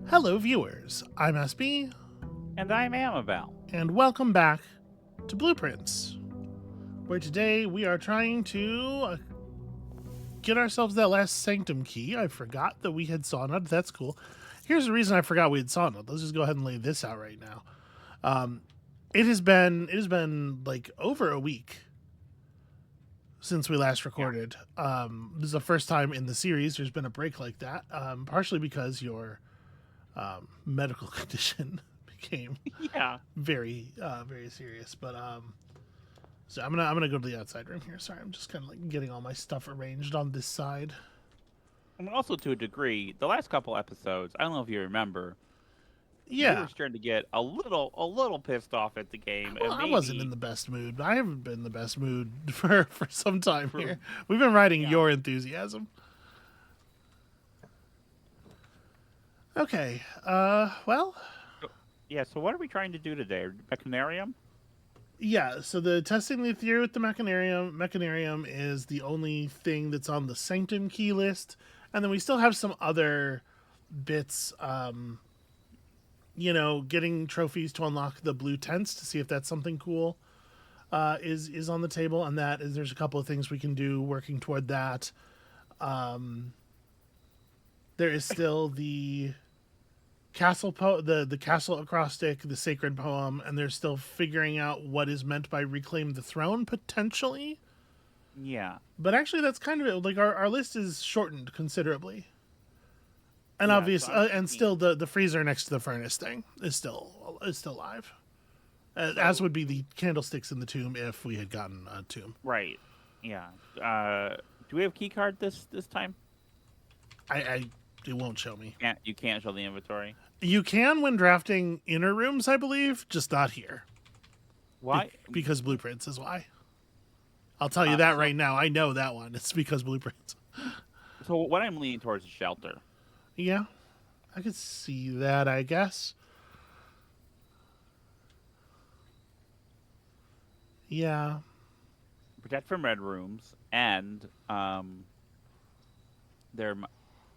Hello, viewers. I'm SB, And I'm Amabel. and welcome back to Blueprints, where today we are trying to get ourselves that last Sanctum key. I forgot that we had Sauna. That's cool. Here's the reason I forgot we had Sauna. Let's just go ahead and lay this out right now. It has been like over a week since we last recorded. This is the first time in the series there's been a break like that, partially because your medical condition became Yeah. very serious. But so I'm gonna go to the outside room here. Sorry, I'm just kind of like getting all my stuff arranged on this side. And also to a degree, the last couple episodes, I don't know if you remember, you Yeah. were starting to get a little pissed off at the game, Well, and I wasn't in maybe the best mood. I haven't been in the best mood for some time for here. We've been riding yeah. your enthusiasm. Okay. Well, Yeah, so what are we trying to do today? Mechanarium? yeah. So the testing the theory with the mechanarium. Mechanarium is the only thing that's on the Sanctum key list, and then we still have some other bits. Getting trophies to unlock the blue tents to see if that's something cool is on the table, and that is there's a couple of things we can do working toward that. There is still the the castle acrostic, the sacred poem, and they're still figuring out what is meant by reclaim the throne potentially. Yeah. But actually, that's kind of it. Like our list is shortened considerably. And Yeah, so obvious, I'm and thinking still the freezer next to the furnace thing is still live, as so would be the candlesticks in the tomb if we had gotten a tomb. right. Yeah. Do we have key card this time? I it won't show me. You can't show the inventory. You can when drafting inner rooms, I believe, just not here Why? because blueprints is why. I'll tell you that So right now. I know that one. It's because blueprints. so what I'm leaning towards is shelter. Yeah, I could see that. I guess. Yeah. Protect from red rooms, and there,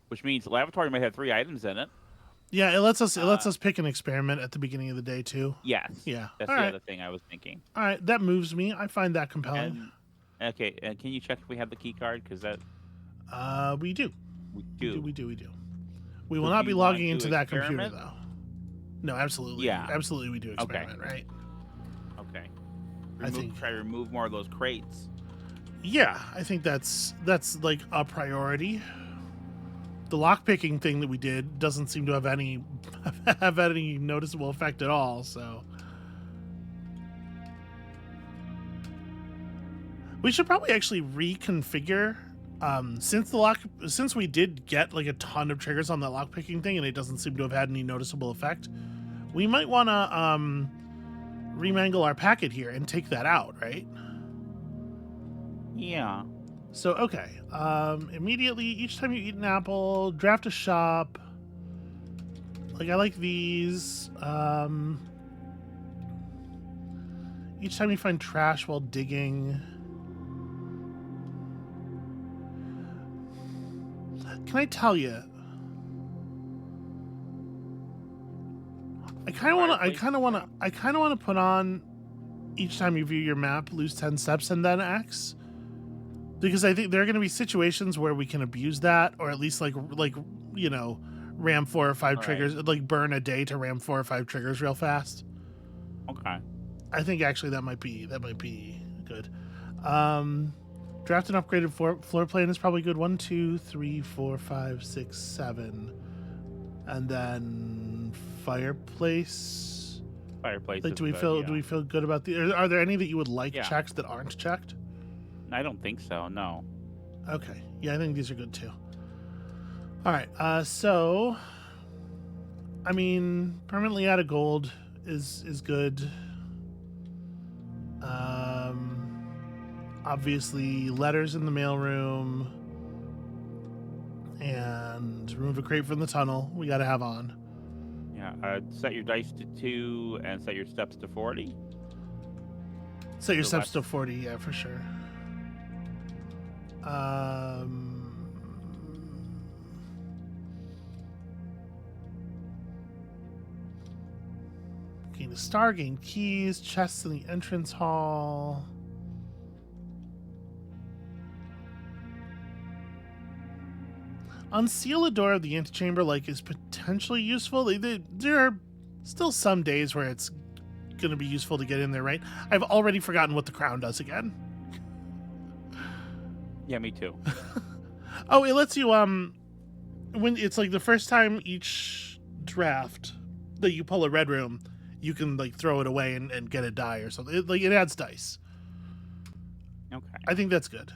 which means the lavatory might have 3 items in it. Yeah, it lets Uh, us pick an experiment at the beginning of the day too. yes, Yeah. that's All the right. other thing I was thinking. All right. That moves me. I find that compelling. And okay, and can you check if we have the key card? Because that We do. we We do. do. We do. We do. We will So do not be you want logging to into that computer experiment? though. No, absolutely. Yeah. Absolutely we do Okay. experiment, right? Okay. I think Try to remove more of those crates. yeah, I think that's like a priority. The lockpicking thing that we did doesn't seem to have any have any noticeable effect at all, so we should probably actually reconfigure since we did get like a ton of triggers on that lockpicking thing and it doesn't seem to have had any noticeable effect. We might want to remangle our packet here and take that out, right? Yeah. So okay, immediately each time you eat an apple, draft a shop. Like I like these. Each time you find trash while digging. Can I tell you? I kind of want to put on each time you view your map, lose 10 steps and then X. Because I think there are going to be situations where we can abuse that, or at least like ram 4 or 5 All triggers, right. like burn a day to ram 4 or 5 triggers real fast. Okay. I think actually that might be good. Draft an upgraded floor plan is probably good. 1, 2, 3, 4, 5, 6, 7, and then fireplace. Fireplace Like, is good. Yeah. do we feel good about the? Are there any that you would like Yeah. checked that aren't checked? I don't think so. No. Okay, yeah, I think these are good too. All right, so I mean, permanently out of gold is good. Obviously, letters in the mailroom and remove a crate from the tunnel. We got to have on. Yeah. Set your dice to 2 and set your steps to 40. Set your So steps to let's 40, yeah, for sure. Gain a star, gain keys, chests in the entrance hall. Unseal a door of the antechamber like is potentially useful. There are still some days where it's going to be useful to get in there, right? I've already forgotten what the crown does again. Yeah, me too. Oh, it lets you when it's like the first time each draft that you pull a red room, you can like throw it away and get a die or something. It adds dice. Okay. I think that's good.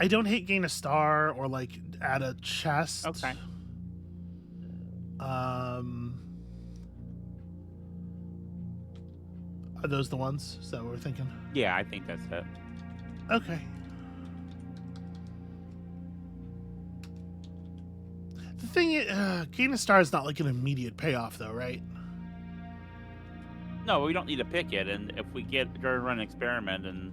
I don't hate gain a star or like add a chest. Okay. Are those the ones? Is that what we're thinking? Yeah, I think that's it. Okay. The thing is, gain a star is not like an immediate payoff though, right? No, we don't need to pick it, and if we get to run an experiment and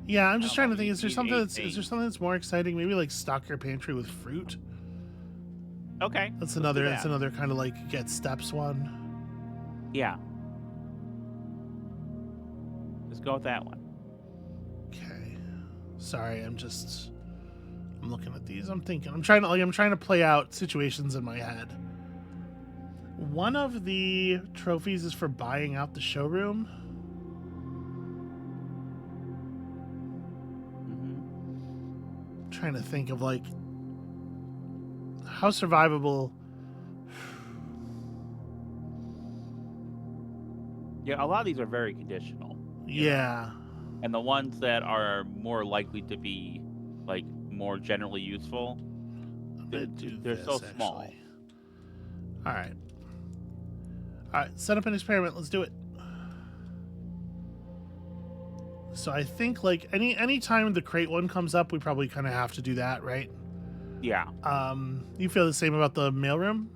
Yeah, I'm just I trying don't to know, think. Is there you something need that's is there something that's more exciting? Maybe like stock your pantry with fruit. okay, That's let's do another. that. That's another kind of like get steps one. Yeah. Let's go with that one. Okay. Sorry, I'm looking at these. I'm thinking. I'm trying to play out situations in my head. One of the trophies is for buying out the showroom. Mm-hmm. I'm trying to think of like how survivable. Yeah, a lot of these are very conditional. Yeah. And the ones that are more likely to be like more generally useful, I'm gonna do they're this, so small. actually. All right. All right, set up an experiment. Let's do it. So I think like any time the crate one comes up, we probably kind of have to do that, right? Yeah. You feel the same about the mailroom?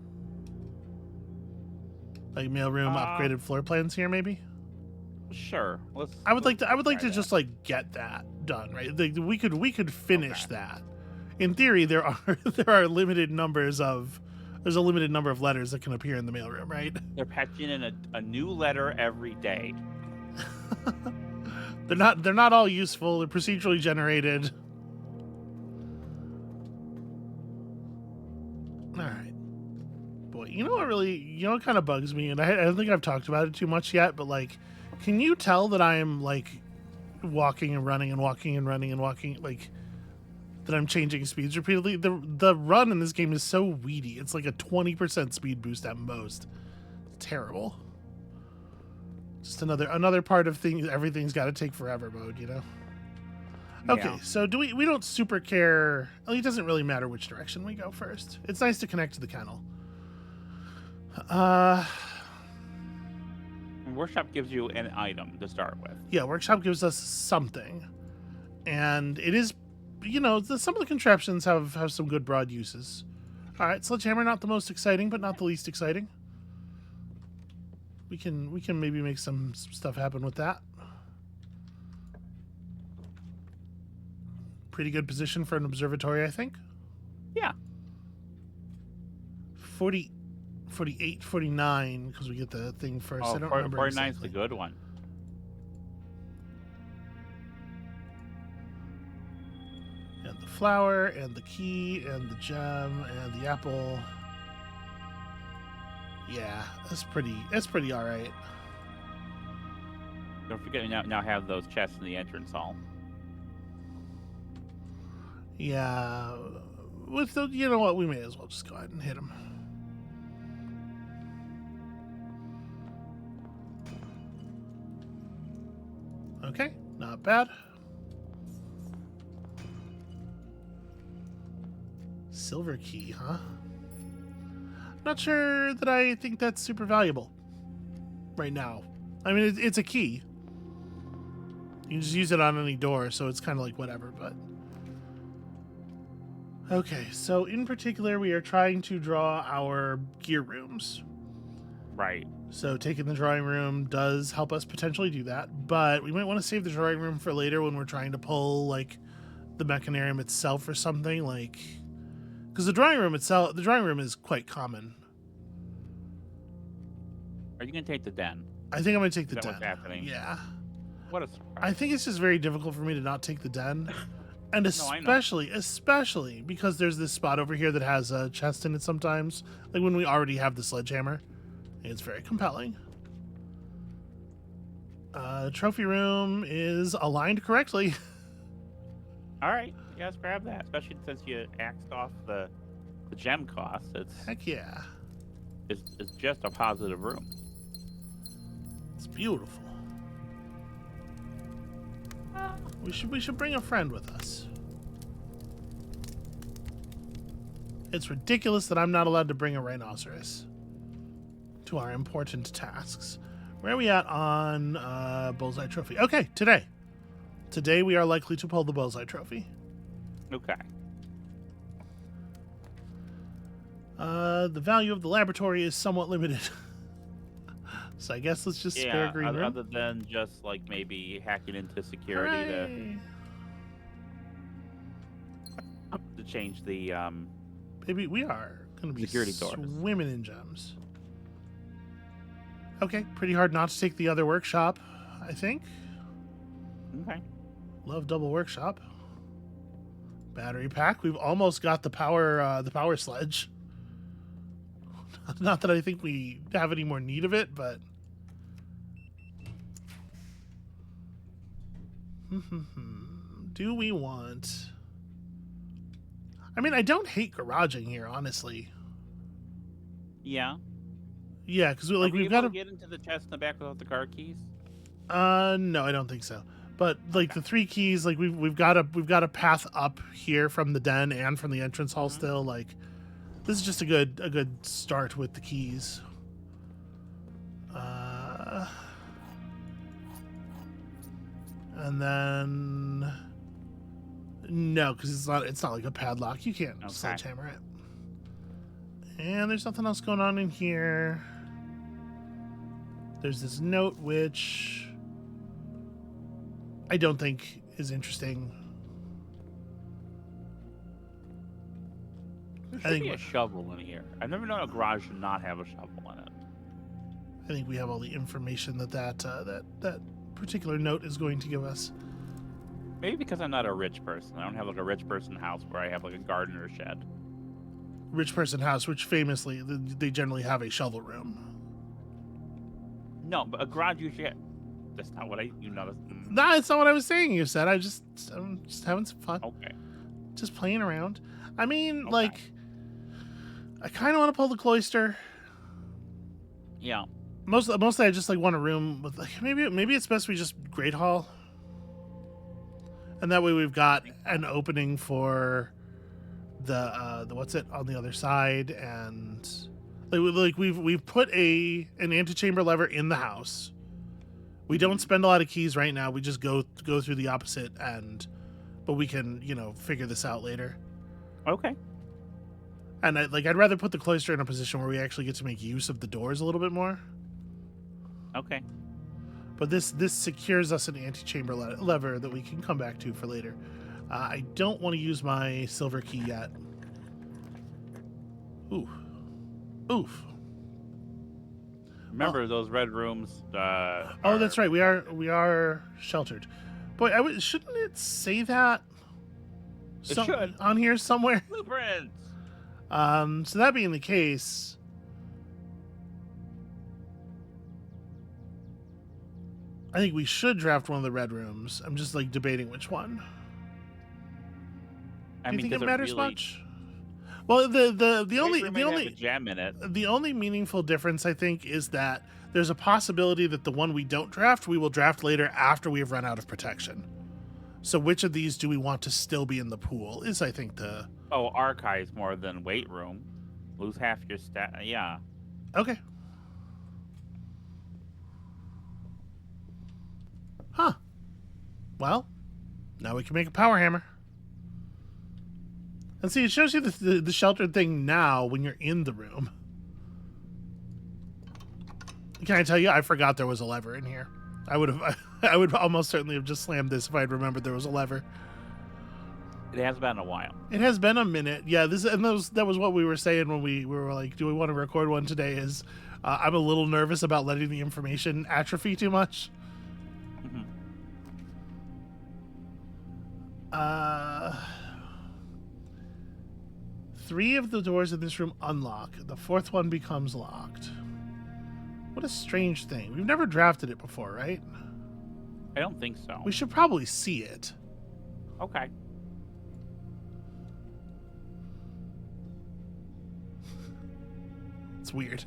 Like mailroom upgraded floor plans here, maybe? Sure. I would like to try just that. like get that done, right? We could finish that. In theory, there are limited numbers of there's a limited number of letters that can appear in the mailroom, right? They're patching in a new letter every day. They're not all useful. They're procedurally generated. All right. Boy, you know what kind of bugs me, and I don't think I've talked about it too much yet, but like, can you tell that I am like walking and running and walking and running and walking, like that I'm changing speeds repeatedly? The run in this game is so weedy. It's like a 20% speed boost at most. It's terrible. Just another part of things. Everything's got to take forever mode, you know. Okay, Yeah. so we don't super care. It doesn't really matter which direction we go first. It's nice to connect to the kennel. Workshop gives you an item to start with. Yeah, workshop gives us something, and it is, some of the contraptions have some good broad uses. All right, sledgehammer, not the most exciting, but not the least exciting. We can maybe make some stuff happen with that. Pretty good position for an observatory, I think. Yeah. 48, 49, because we get the thing first. Oh, I don't remember 49's exactly. the good one. And the flower, and the key, and the gem, and the apple. Yeah, that's pretty all right. Don't forget we now have those chests in the entrance hall. Yeah, with the, you know what, we may as well just go ahead and hit them. Okay, not bad. Silver key, huh? Not sure that I think that's super valuable right now. I mean, it's a key. You can just use it on any door, so it's kind of like whatever, but... Okay, so in particular, we are trying to draw our gear rooms. Right. So taking the drawing room does help us potentially do that, but we might want to save the drawing room for later when we're trying to pull, like, the mechanarium itself or something, like... Because the drawing room is quite common. Are you gonna take the den? I think I'm going to take Is the that den. what's happening? Yeah. What a I surprise! think it's just very difficult for me to not take the den. And No, I know. especially because there's this spot over here that has a chest in it sometimes. Like when we already have the sledgehammer. It's very compelling. Trophy room is aligned correctly. All right, yeah, let's grab that. Especially since you axed off the gem cost. Heck yeah. It's just a positive room. It's beautiful. We should bring a friend with us. It's ridiculous that I'm not allowed to bring a rhinoceros to our important tasks. Where are we at on Bullseye Trophy? Okay, today. Today we are likely to pull the Bullseye Trophy. Okay. The value of the laboratory is somewhat limited. So I guess let's just spare green room. Other than just like maybe hacking into security Hooray! to change the Maybe we are going to be security doors. Swimming in gems. Okay, pretty hard not to take the other workshop, I think. Okay. Love double workshop. Battery pack. We've almost got the power sledge. Not that I think we have any more need of it, but do we want? I mean, I don't hate garaging here, honestly. Yeah. Yeah, because Are we we've able got to get into the chest in the back without the car keys. No, I don't think so. But like the 3 keys, like we've got a path up here from the den and from the entrance hall still. Like this is just a good start with the keys. And then no, because it's not like a padlock. You can't sledgehammer it. And there's nothing else going on in here. There's this note which I don't think is interesting. There should be a shovel in here. I've never known a garage to not have a shovel in it. I think we have all the information that particular note is going to give us. Maybe because I'm not a rich person. I don't have like a rich person house where I have like a garden or shed. Rich person house, which famously they generally have a shovel room. No, but a garage usually. That's not what Nah, it's not what I was saying. You said I'm just having some fun. Okay. Just playing around. I mean, like, I kind of want to pull the cloister. Yeah. Mostly, I just like want a room with like maybe it's best we just great hall, and that way we've got an opening for the what's it on the other side, and like we've put an antechamber lever in the house. We don't spend a lot of keys right now. We just go through the opposite end, but we can figure this out later. Okay. And I'd rather put the cloister in a position where we actually get to make use of the doors a little bit more. Okay. But this secures us an antechamber lever that we can come back to for later. I don't want to use my silver key yet. Oof. Remember those red rooms? Oh, that's right. We are sheltered. Boy, shouldn't it say that? It should on here somewhere. Blueprints. So that being the case, I think we should draft one of the red rooms. I'm just like debating which one. Do you think it matters much? Well, the only meaningful difference I think is that there's a possibility that the one we don't draft we will draft later after we have run out of protection. So which of these do we want to still be in the pool is I think the archives more than weight room. Lose half your stat. Yeah. Okay. Huh. Well, now we can make a power hammer. And see, it shows you the sheltered thing now when you're in the room. Can I tell you, I forgot there was a lever in here. I would almost certainly have just slammed this if I had remembered there was a lever. It has been a while. It has been a minute. Yeah, that was what we were saying when we were like, do we want to record one today? Is I'm a little nervous about letting the information atrophy too much. Mhm. Three of the doors in this room unlock. The fourth one becomes locked. What a strange thing. We've never drafted it before, right? I don't think so. We should probably see it. Okay. It's weird.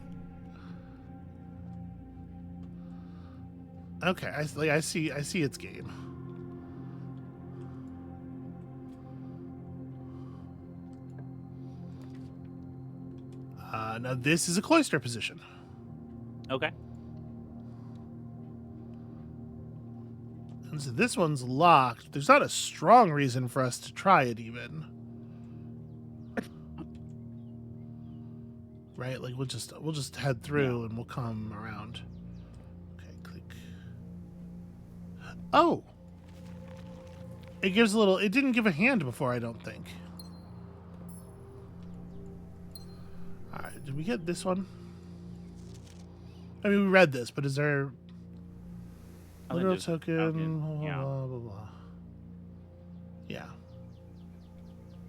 Okay, I see its game. Now this is a cloister position. Okay. And so this one's locked. There's not a strong reason for us to try it even. Right? Like we'll just head through and we'll come around. Okay, click. Oh. It gives a little, it didn't give a hand before, I don't think. All right, did we get this one? I mean, we read this, but is there literal token? Blah, Yeah. blah, blah, blah. Yeah.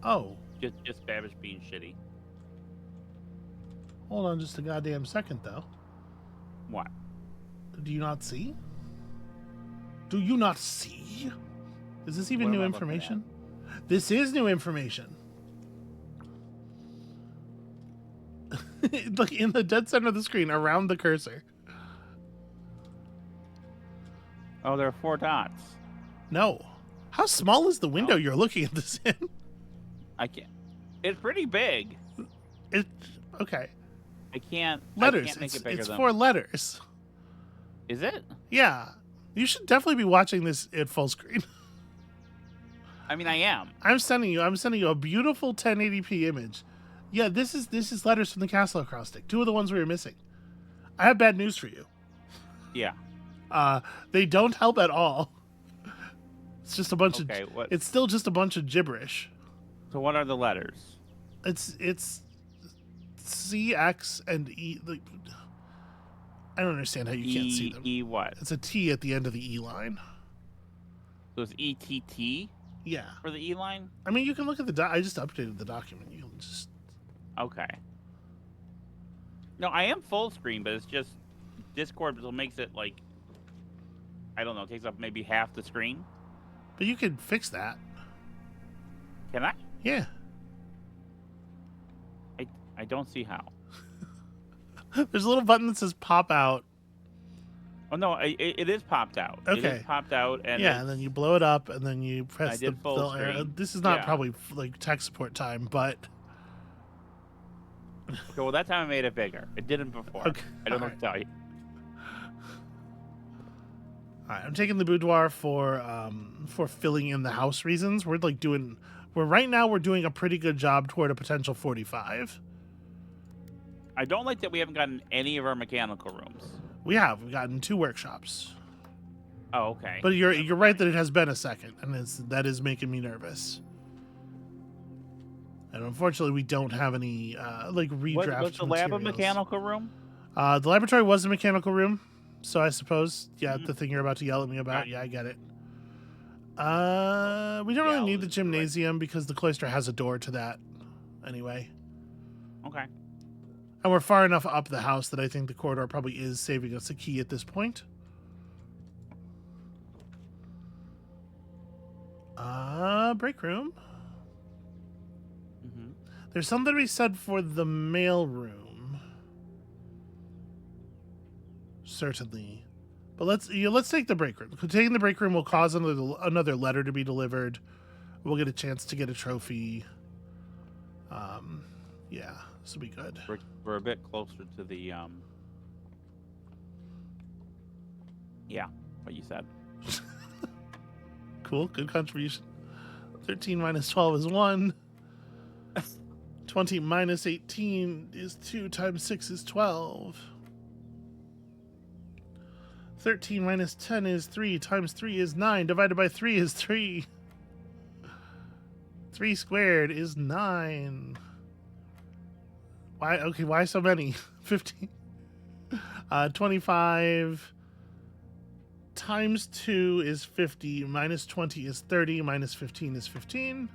Oh, Just Babish being shitty. hold on just a goddamn second, though. What? Do you not see? Do you not see? Is this even What new am I looking information? This is new information. Look in the dead center of the screen, around the cursor. Oh, there are 4 dots. No. How small is the window you're looking at this in? I can't. It's pretty big. It okay. I can't. Letters. I can't make it bigger it's than. 4 letters. Is it? Yeah. You should definitely be watching this at full screen. I mean, I am. I'm sending you a beautiful 1080p image. Yeah, this is letters from the castle acrostic. 2 of the ones we were missing. I have bad news for you. Yeah. They don't help at all. It's just a bunch Okay, of what- it's still just a bunch of gibberish. So what are the letters? It's C, X, and E. Like, I don't understand how you can't see them. E what? It's a T at the end of the E line. So it's ETT Yeah. for the E line? I mean, you can look at the I just updated the document. You can just Okay. No, I am full screen, but it's just Discord makes it like, I don't know, takes up maybe half the screen. But you can fix that. Can I? Yeah. I don't see how. There's a little button that says pop out. Oh no, it is popped out. It Okay. is popped out, and Yeah, and then you blow it up and then you press I the did full arrow. screen. This is not Yeah. probably like tech support time, but okay, well that time I made it bigger. It didn't before. Okay, I don't know alright. what to tell you. all right, I'm taking the boudoir for filling in the house reasons. We're doing a pretty good job toward a potential 45. I don't like that we haven't gotten any of our mechanical rooms. We've gotten 2 workshops. Oh, okay. But you're right that it has been a second, and that is making me nervous. And unfortunately, we don't have any redraft What's the lab a materials. mechanical room? The laboratory was a mechanical room, so I suppose the thing you're about to yell at me about. Right. Yeah, I get it. We don't really need the gymnasium because the cloister has a door to that, anyway. Okay. And we're far enough up the house that I think the corridor probably is saving us a key at this point. Break room. Mm-hmm. There's something to be said for the mail room. Certainly. But let's take the break room. Taking the break room will cause another letter to be delivered. We'll get a chance to get a trophy. Yeah, this will be good. We're a bit closer to the yeah, what you said. Cool, good contribution. 13 minus 12 is 1. 20 minus 18 is 2 times 6 is 12. 13 minus 10 is 3 times 3 is 9. Divided by 3 is 3. 3 squared is 9. Why so many? 15. 25 times 2 is 50, minus 20 is 30, minus 15 is 15.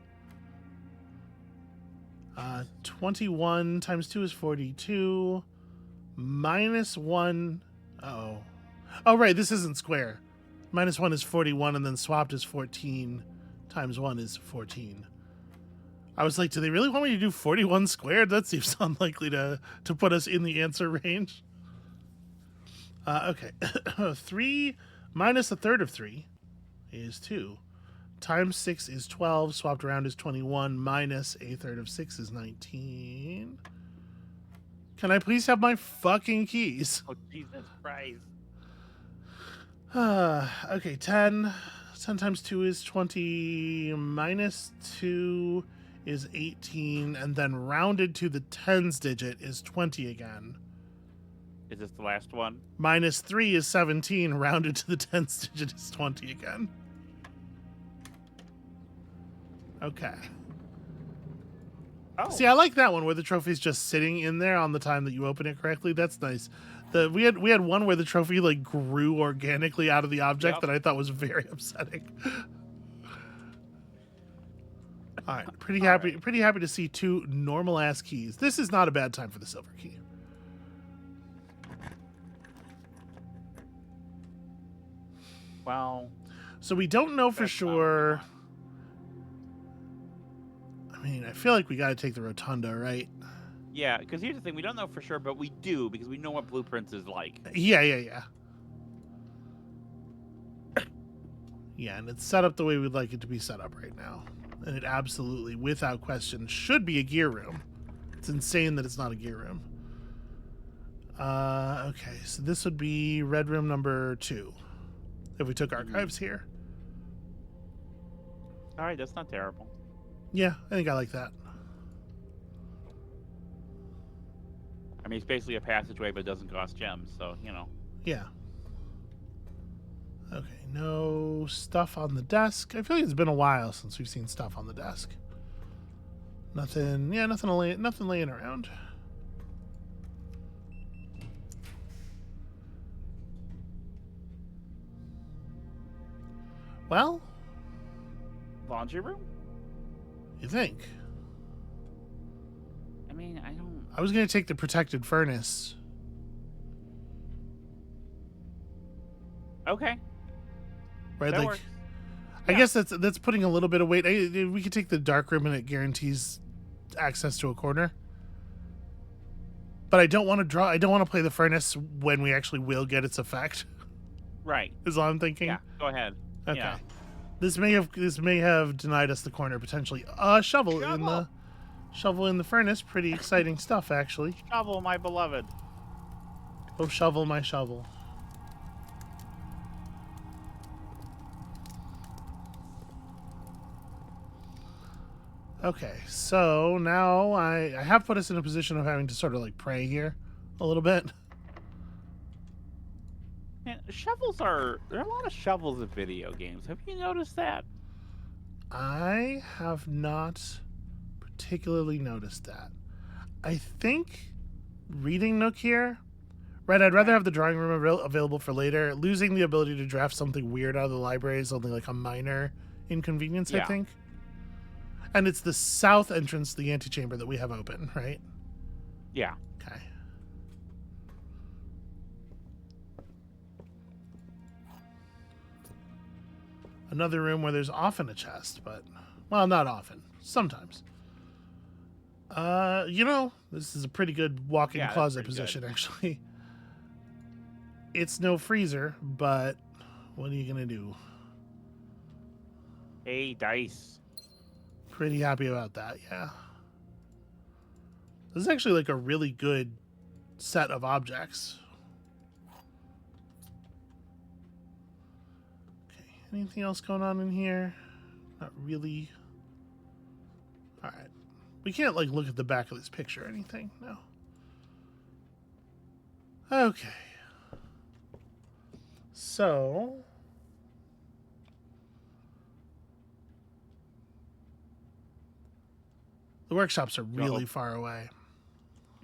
21 times 2 is 42, minus 1. Uh-oh. Oh, right, this isn't square. Minus 1 is 41, and then swapped is 14, times 1 is 14. I was like, do they really want me to do 41 squared? That seems unlikely to put us in the answer range. Okay. 3 minus a third of 3 is 2. Times 6 is 12. Swapped around is 21. Minus a third of 6 is 19. Can I please have my fucking keys? Oh, Jesus Christ. Okay, 10. 10 times 2 is 20. Minus 2 is 18. And then rounded to the tens digit is 20 again. Is this the last one? Minus 3 is 17. Rounded to the tens digit is 20 again. Okay. Oh. See, I like that one where the trophy's just sitting in there on the time that you open it correctly. That's nice. We had one where the trophy like grew organically out of the object that I thought was very upsetting. All right, pretty happy to see 2 normal ass keys. This is not a bad time for the silver key. Well, so we don't know for sure. I mean, I feel like we got to take the rotunda, right? Yeah, because here's the thing. We don't know for sure, but we do because we know what Blueprints is like. Yeah. Yeah, and it's set up the way we'd like it to be set up right now. And it absolutely, without question, should be a gear room. It's insane that it's not a gear room. Okay, so this would be red room number 2. If we took archives here. All right, that's not terrible. Yeah, I think I like that. I mean, it's basically a passageway, but it doesn't cost gems, so, you know. Yeah. Okay, no stuff on the desk. I feel like it's been a while since we've seen stuff on the desk. Nothing, yeah, nothing laying around. Well, Laundry room? you think? I mean, I don't... I was going to take the protected furnace. Okay. Right, that like works. I guess that's putting a little bit of weight. We could take the dark room and it guarantees access to a corner. But I don't want to play the furnace when we actually will get its effect. Right. Is all I'm thinking. Yeah, go ahead. Okay. Yeah. This may have denied us the corner potentially. Shovel in the furnace. Pretty exciting stuff, actually. Shovel, my beloved. Oh, shovel, my shovel. Okay, so now I have put us in a position of having to sort of like pray here a little bit. Man, there are a lot of shovels in video games. Have you noticed that? I have not particularly noticed that. I think reading nook here, right? I'd rather have the drawing room available for later. Losing the ability to draft something weird out of the library is only like a minor inconvenience, I think. And it's the south entrance to the antechamber that we have open, right? Yeah. Okay. Another room where there's often a chest, but, well, not often. Sometimes. This is a pretty good walk-in closet position, actually. It's no freezer, but what are you going to do? Hey, dice. Pretty happy about that, yeah. This is actually like a really good set of objects. Okay, anything else going on in here? Not really. All right. We can't like look at the back of this picture or anything, no. Okay. So... the workshops are really far away.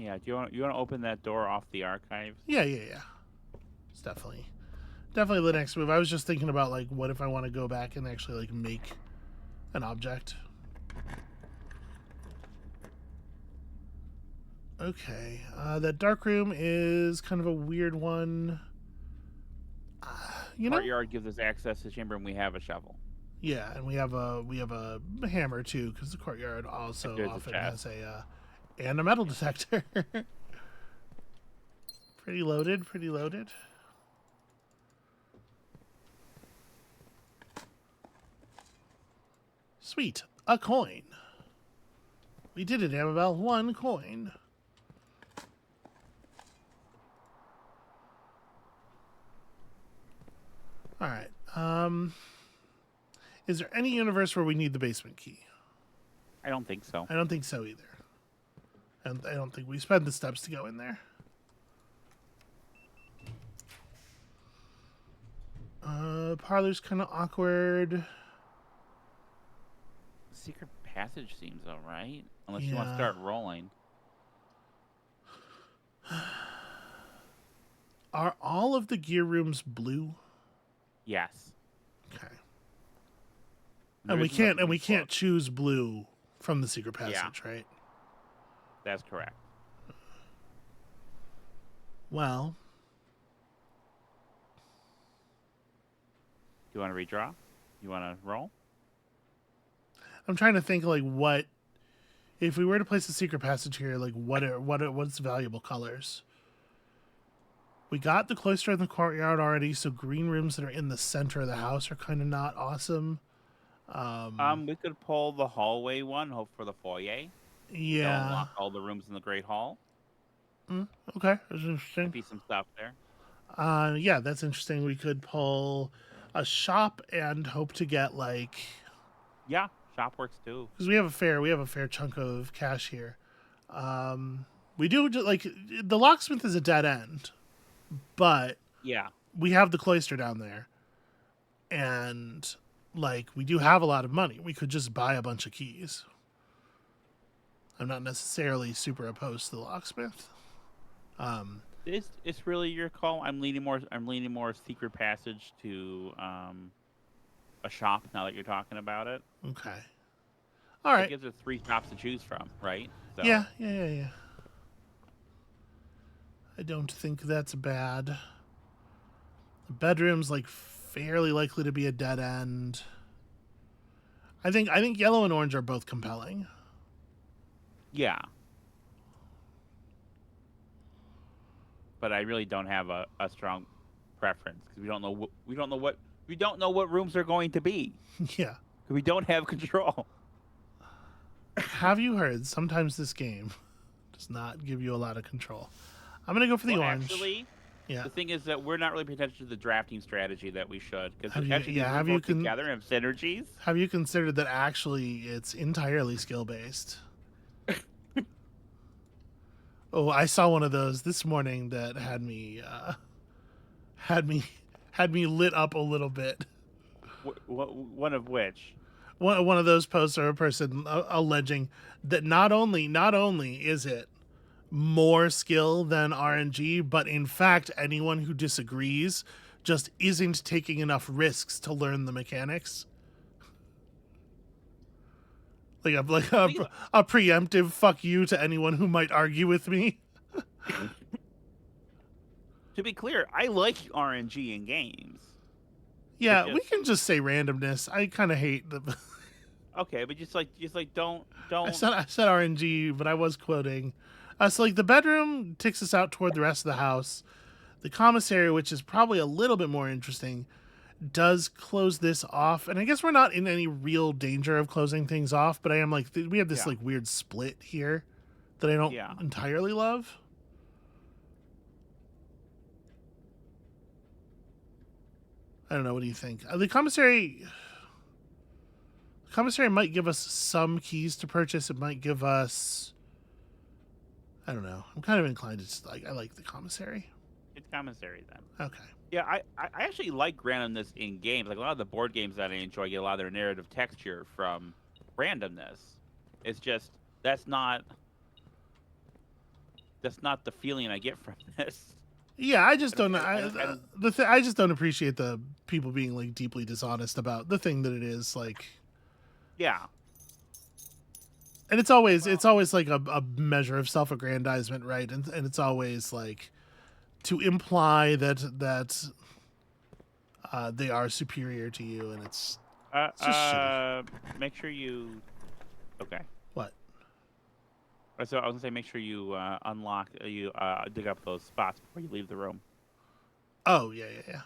Yeah. Do you want to open that door off the archives? Yeah. It's definitely the next move. I was just thinking about like, what if I want to go back and actually like make an object? Okay, that dark room is kind of a weird one. You know, Courtyard gives us access to the chamber, and we have a shovel. yeah, and we have a hammer too, because the courtyard also There's a often chest. has and a metal detector. Pretty loaded. Sweet, a coin. We did it, Amabel. 1 coin. All right. Is there any universe where we need the basement key? I don't think so. I don't think so either. And I don't think we spend the steps to go in there. Parlor's kind of awkward. Secret passage seems alright. Unless you want to Yeah. start rolling. Are all of the gear rooms blue? Yes. Okay. There And we is enough can't room for- choose blue from the secret passage, right? That's correct. Well, Do you want to redraw? You want to roll? I'm trying to think like what if we were to place the secret passage here, like what's valuable colors? We got the cloister in the courtyard already, so green rooms that are in the center of the house are kind of not awesome. We could pull the hallway one, hope for the foyer. They'll Yeah. unlock all the rooms in the Great Hall. Okay, that's interesting. Be some stuff there. Yeah, that's interesting. We could pull a shop and hope to get like Yeah, shop works too. because we have a fair chunk of cash here. We do like the locksmith is a dead end, but Yeah. we have the cloister down there, and like we do have a lot of money. We could just buy a bunch of keys. I'm not necessarily super opposed to the locksmith. It's really your call. I'm leaning more secret passage to a shop now that you're talking about it. Okay. All It right. gives us 3 shops to choose from, right? So, Yeah. I don't think that's bad. The bedroom's like fairly likely to be a dead end. I think yellow and orange are both compelling. Yeah. But I really don't have a strong preference because we don't know what rooms are going to be. Yeah. We don't have control. Have you heard? Sometimes this game does not give you a lot of control. I'm gonna go for the orange. Actually, Yeah. the thing is that we're not really paying attention to the drafting strategy that we should because Have you- actually yeah, these have rooms you work con- together and have synergies. Have you considered that actually it's entirely skill based? Oh, I saw one of those this morning that had me lit up a little bit. One of which? One of those posts are a person alleging that not only is it more skill than RNG, but in fact anyone who disagrees just isn't taking enough risks to learn the mechanics. Like a preemptive fuck you to anyone who might argue with me. To be clear, I like RNG in games. Yeah, But we can just say randomness. I kind of hate the. Okay, but just like don't. I said RNG, but I was quoting. So like the bedroom takes us out toward the rest of the house. The commissary, which is probably a little bit more interesting, does close this off, and I guess we're not in any real danger of closing things off. But I am like we have this like weird split here that I don't entirely love. I don't know. What do you think? The commissary might give us some keys to purchase. It might give us. I don't know. I'm kind of inclined to just I like the commissary. It's commissary then. Okay. Yeah, I actually like randomness in games. Like a lot of the board games that I enjoy get a lot of their narrative texture from randomness. It's just that's not That's not the feeling I get from this. Yeah, I just don't. I just don't appreciate the people being like deeply dishonest about the thing that it is. Like, yeah. and it's always like a measure of self-aggrandizement, right? And it's always like to imply that they are superior to you, and it's just shitty. Make sure you. Okay. What? So I was gonna say, make sure you unlock, you dig up those spots before you leave the room. Oh yeah.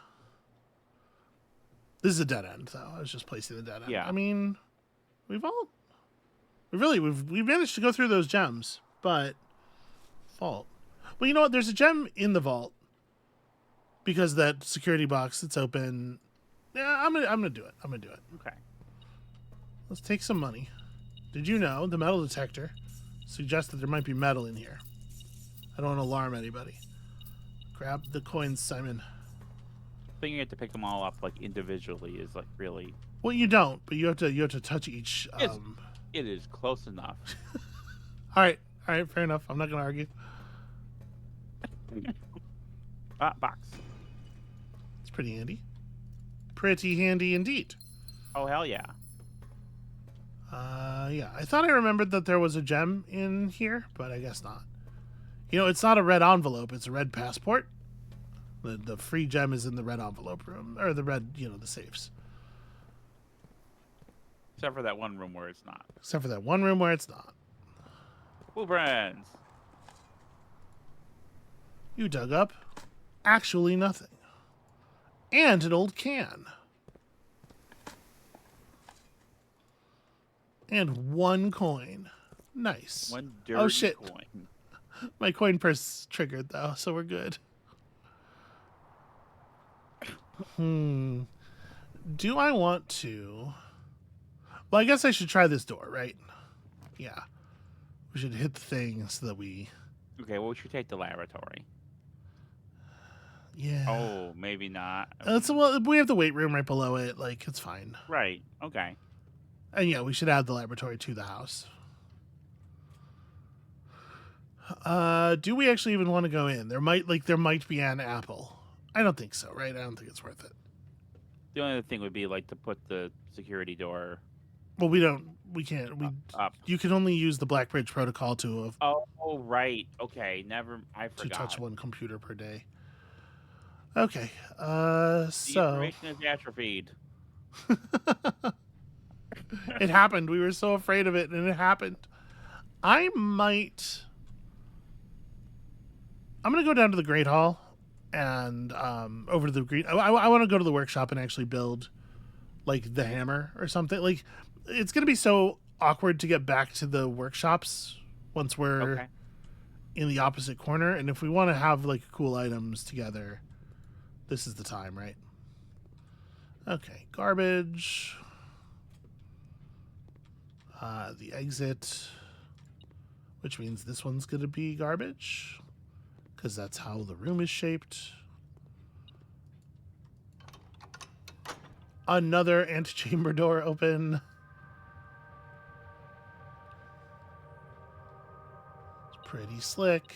This is a dead end, though. I was just placing the dead end. Yeah. I mean, we've managed to go through those gems, but vault. Well, you know what? There's a gem in the vault because that security box that's open. Yeah, I'm gonna do it. Okay. Let's take some money. Did you know the metal detector suggests that there might be metal in here? I don't want to alarm anybody. Grab the coins, Simon. I think you have to pick them all up like individually is like really. Well, you don't, but you have to touch each. It is close enough. All right, fair enough. I'm not gonna argue. Box. It's pretty handy. Pretty handy indeed. Oh hell yeah. Yeah. I thought I remembered that there was a gem in here, but I guess not. You know, it's not a red envelope; it's a red passport. The free gem is in the red envelope room, or the red, the safes. Except for that one room where it's not. Except for that one room where it's not. Cool brands. You dug up actually nothing. And an old can. And one coin. Nice. One dirty coin. My coin purse triggered, though, so we're good. Do I want to... Well, I guess I should try this door, right? Yeah. We should hit the thing so that we... Okay, well, we should take the laboratory. Yeah. Oh, maybe not. Well, we have the weight room right below it. Like, it's fine. Right. Okay. And yeah, we should add the laboratory to the house. Do we actually even want to go in? There might be an apple. I don't think so, right? I don't think it's worth it. The only other thing would be like to put the security door. Well, we can't. Up. You can only use the Black Bridge protocol Oh, right. Okay. I forgot. To touch one computer per day. Okay. The So information is atrophied. it happened. We were so afraid of it, and it happened. I'm gonna go down to the Great Hall and over to the green. I want to go to the workshop and actually build like the hammer or something. Like, it's gonna be so awkward to get back to the workshops once we're in the opposite corner. And if we want to have like cool items together, this is the time, right? Okay, garbage. The exit, which means this one's gonna be garbage because that's how the room is shaped. Another antechamber door open. It's pretty slick.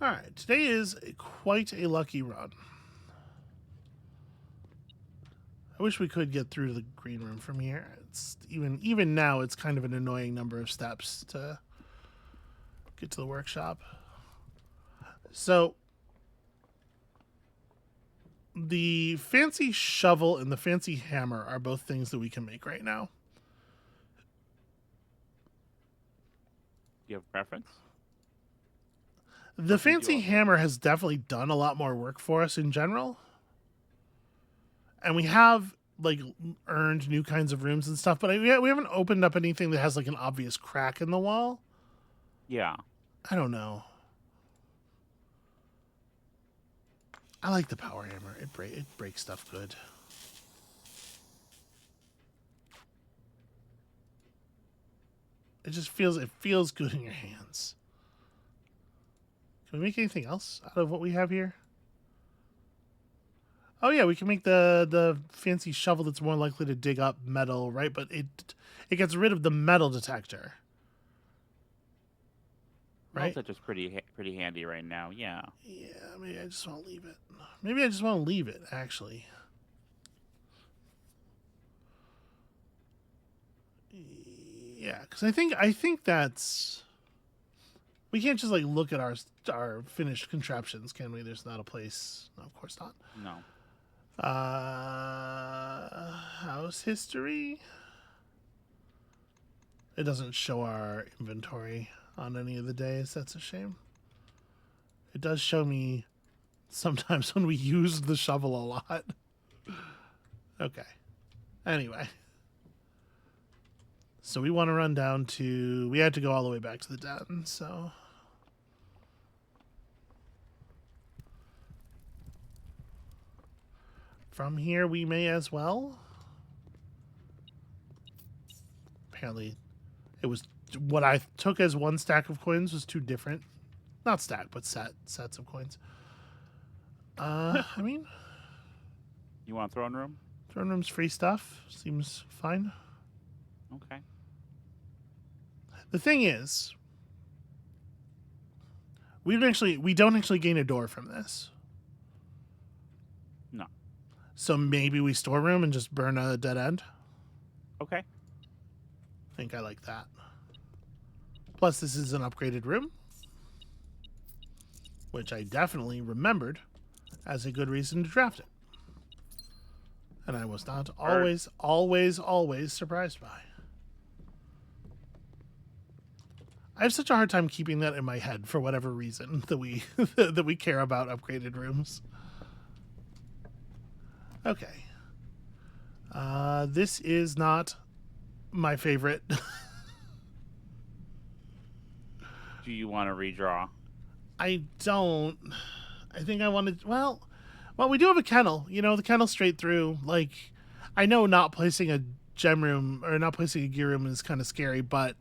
All right, today is quite a lucky run. I wish we could get through to the green room from here. It's even now, it's kind of an annoying number of steps to get to the workshop. So the fancy shovel and the fancy hammer are both things that we can make right now. Do you have a preference? The fancy hammer has definitely done a lot more work for us in general. And we have like earned new kinds of rooms and stuff, but we haven't opened up anything that has like an obvious crack in the wall. Yeah. I don't know. I like the power hammer. It breaks stuff good. It just feels good in your hands. Can we make anything else out of what we have here? Oh yeah, we can make the fancy shovel that's more likely to dig up metal, right? But it gets rid of the metal detector, Well, right? that's just pretty handy right now. Yeah. Yeah, maybe I just want to leave it. Maybe I just want to leave it, actually. Yeah, because I think that's we can't just like look at our finished contraptions, can we? There's not a place. No, of course not. No. House history. It doesn't show our inventory on any of the days. That's a shame. It does show me sometimes when we used the shovel a lot. Okay. Anyway. So we want to run down to... We had to go all the way back to the den, so... From here, we may as well. Apparently, it was... What I took as one stack of coins was two different... Not stack, but sets of coins. I mean... You want throne room? Throne room's free stuff. Seems fine. Okay. The thing is, we don't actually gain a door from this. No. So maybe we store room and just burn a dead end. Okay. I think I like that. Plus, this is an upgraded room, which I definitely remembered as a good reason to draft it. And I was not always surprised by. I have such a hard time keeping that in my head for whatever reason that we that we care about upgraded rooms. Okay. This is not my favorite. Do you want to redraw? I don't. I think I wanted. Well, we do have a kennel. You know, the kennel's straight through. Like, I know not placing a gem room or not placing a gear room is kind of scary, but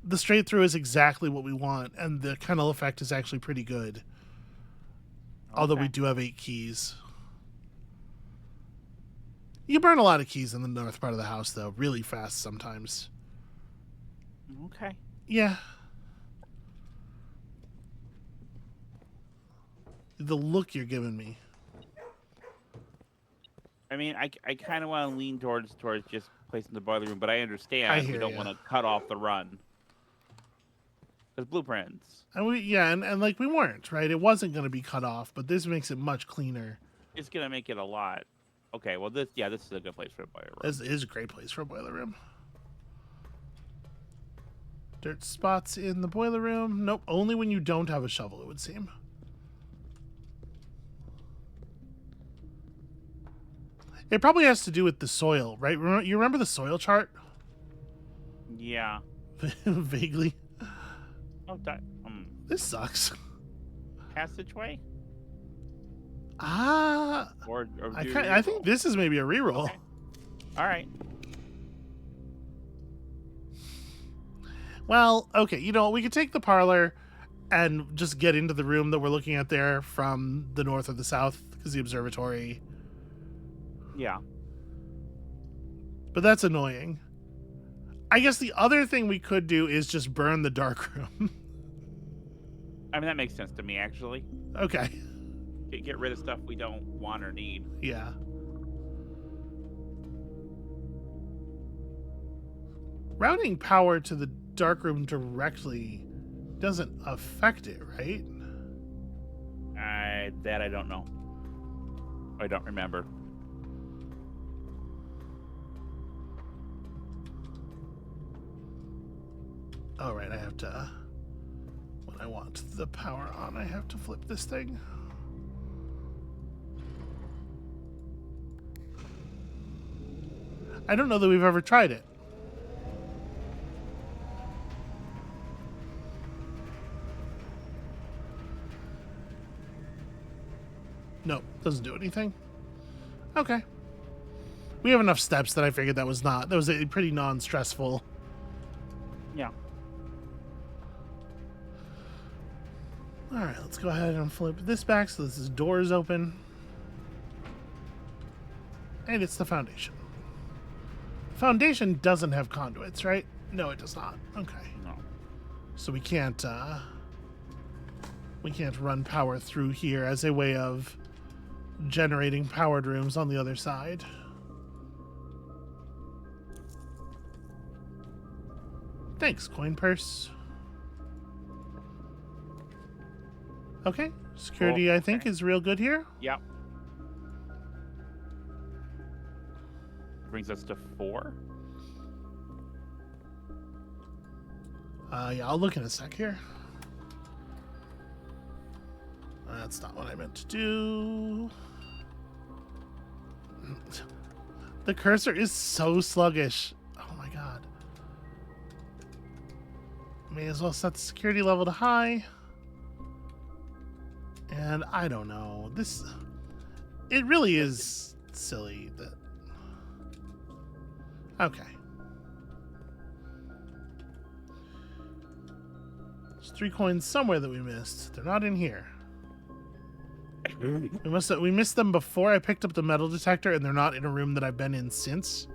the straight through is exactly what we want, and the kennel effect is actually pretty good. Okay. Although we do have 8 keys. You burn a lot of keys in the north part of the house, though, really fast sometimes. Okay. Yeah. The look you're giving me. I mean, I kind of want to lean towards just placing the boiler room, but I understand we don't want to cut off the run. There's blueprints. And like we weren't, right? It wasn't going to be cut off, but this makes it much cleaner. It's going to make it a lot. Okay, well, this is a good place for a boiler room. This is a great place for a boiler room. Dirt spots in the boiler room. Nope, only when you don't have a shovel, it would seem. It probably has to do with the soil, right? You remember the soil chart? Yeah. Vaguely. Oh, this sucks. Passageway? I think this is maybe a reroll. Okay. All right. Well, okay. You know, we could take the parlor and just get into the room that we're looking at there from the north or the south, because the observatory. Yeah. But that's annoying. I guess the other thing we could do is just burn the dark room. I mean, that makes sense to me, actually. Okay. Get rid of stuff we don't want or need. Yeah. Routing power to the darkroom directly doesn't affect it, right? That I don't know. I don't remember. Oh, right, I have to... When I want the power on, I have to flip this thing. I don't know that we've ever tried it. Nope, doesn't do anything. Okay. We have enough steps that I figured that was a pretty non-stressful. Yeah. All right, let's go ahead and flip this back so this is doors open. And it's the foundation. Foundation doesn't have conduits, right? No, it does not. Okay. No. So we can't run power through here as a way of generating powered rooms on the other side. Thanks, coin purse. Okay, security Cool. I think is real good here. Yep. Brings us to 4. Yeah, I'll look in a sec here. That's not what I meant to do. The cursor is so sluggish. Oh my god. May as well set the security level to high. And I don't know. It really is silly that... Okay. There's 3 coins somewhere that we missed. They're not in here. We missed them before I picked up the metal detector, and they're not in a room that I've been in since.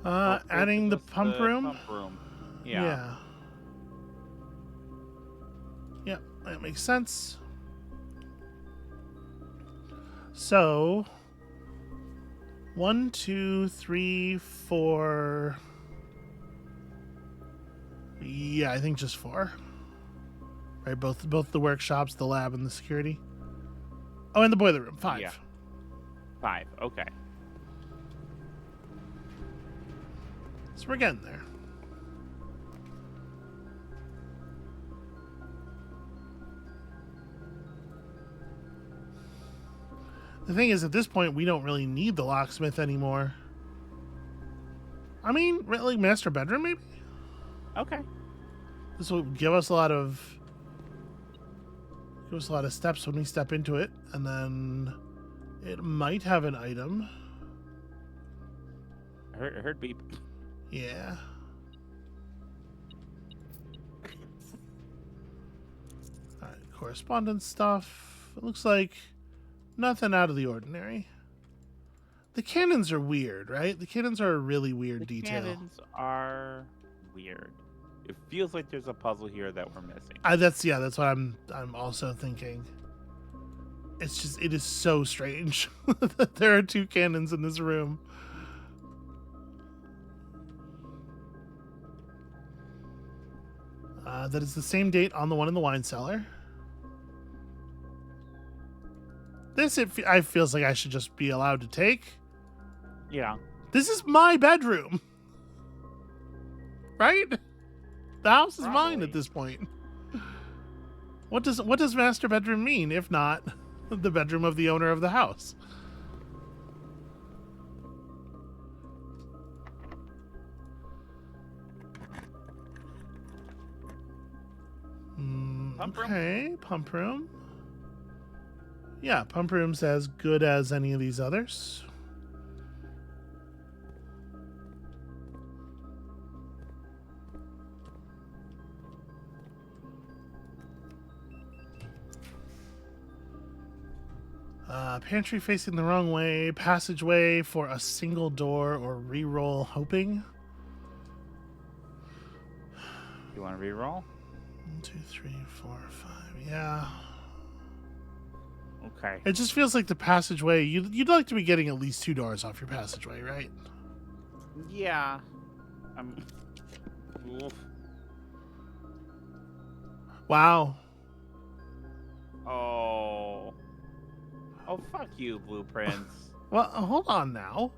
Adding the pump room. Pump room. Yeah. Yep, that makes sense. So, 1, 2, 3, 4. Yeah, I think just 4. Right, both the workshops, the lab, and the security. Oh, and the boiler room. 5. Yeah. 5. Okay. So we're getting there. The thing is, at this point, we don't really need the locksmith anymore. I mean, like master bedroom, maybe? Okay. This will give us a lot of steps when we step into it, and then it might have an item. I heard beep. Yeah. Alright, correspondence stuff. It looks like nothing out of the ordinary. The cannons are weird, right? The cannons are a really weird detail. The cannons are weird. It feels like there's a puzzle here that we're missing. That's what I'm also thinking. It is so strange that there are 2 cannons in this room. That is the same date on the one in the wine cellar. I feels like I should just be allowed to take. Yeah. This is my bedroom. Right? The house is mine at this point. What does master bedroom mean if not the bedroom of the owner of the house? Okay, pump room. Yeah, pump room's as good as any of these others. Pantry facing the wrong way, passageway for a single door, or re-roll hoping. You want to re-roll? 1, 2, 3, 4, 5. Yeah. Okay. It just feels like the passageway. You'd like to be getting at least 2 doors off your passageway, right? Yeah. Oof. Wow. Oh. Oh, fuck you, blueprints. Well, hold on now.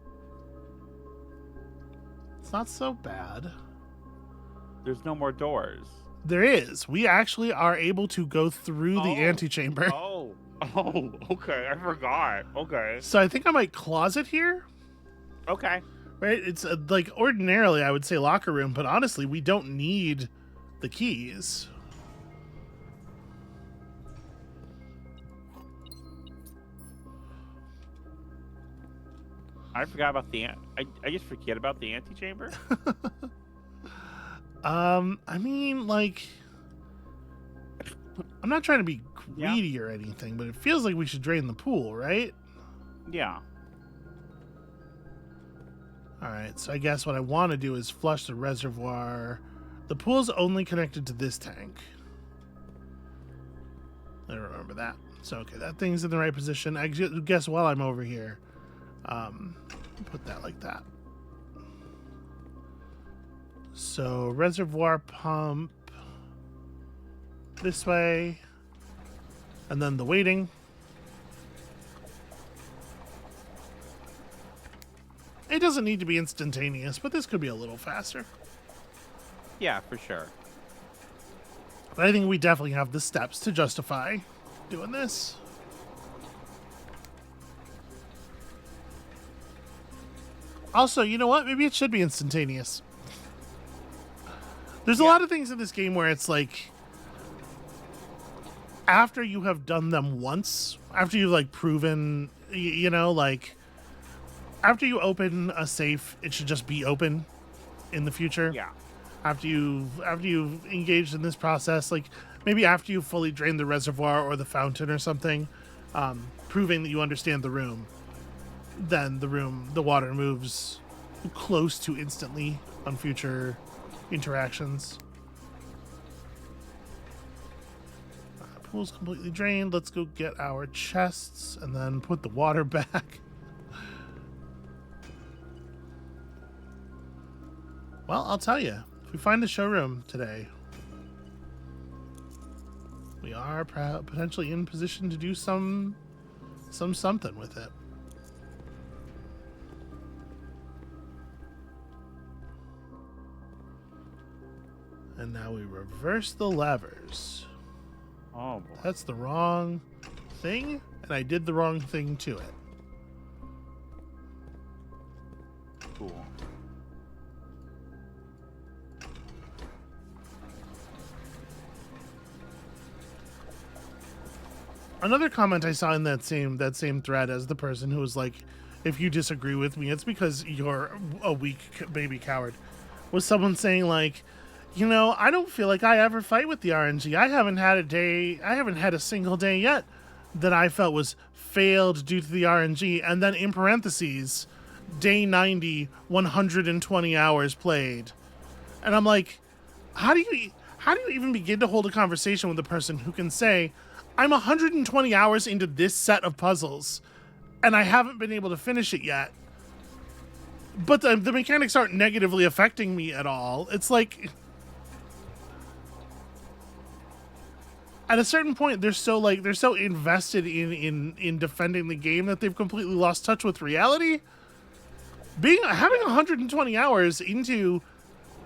It's not so bad. There's no more doors. There is. We actually are able to go through the antechamber. Oh, okay. I forgot. Okay. So I think I might closet here. Okay. Right? It's like ordinarily I would say locker room, but honestly, we don't need the keys. I forgot about I just forget about the antechamber. I mean, like, I'm not trying to be Yeah. greedy or anything, but it feels like we should drain the pool, right? Yeah. All right, so I guess what I want to do is flush the reservoir. The pool's only connected to this tank. I remember that. So, okay, that thing's in the right position. I guess while I'm over here, put that like that. So, reservoir pump this way, and then the waiting. It doesn't need to be instantaneous, but this could be a little faster. Yeah, for sure. But I think we definitely have the steps to justify doing this. Also, you know what? Maybe it should be instantaneous. There's a lot of things in this game where it's like, after you have done them once, after you've like proven, you know, like after you open a safe, it should just be open in the future. Yeah. After you've engaged in this process, like maybe after you've fully drained the reservoir or the fountain or something, proving that you understand the room, then the water moves close to instantly on future interactions. Pool's completely drained. Let's go get our chests and then put the water back. Well, I'll tell you, if we find the showroom today, we are potentially in position to do something with it. And now we reverse the levers. Oh, boy. That's the wrong thing, and I did the wrong thing to it. Cool. Another comment I saw in that same thread as the person who was like, if you disagree with me, it's because you're a weak baby coward, was someone saying like, you know, I don't feel like I ever fight with the RNG. I haven't had a single day yet that I felt was failed due to the RNG. And then in parentheses, day 90, 120 hours played. And I'm like, how do you even begin to hold a conversation with a person who can say, I'm 120 hours into this set of puzzles and I haven't been able to finish it yet, but the mechanics aren't negatively affecting me at all. It's like, at a certain point, they're so invested in defending the game that they've completely lost touch with reality. Having 120 hours into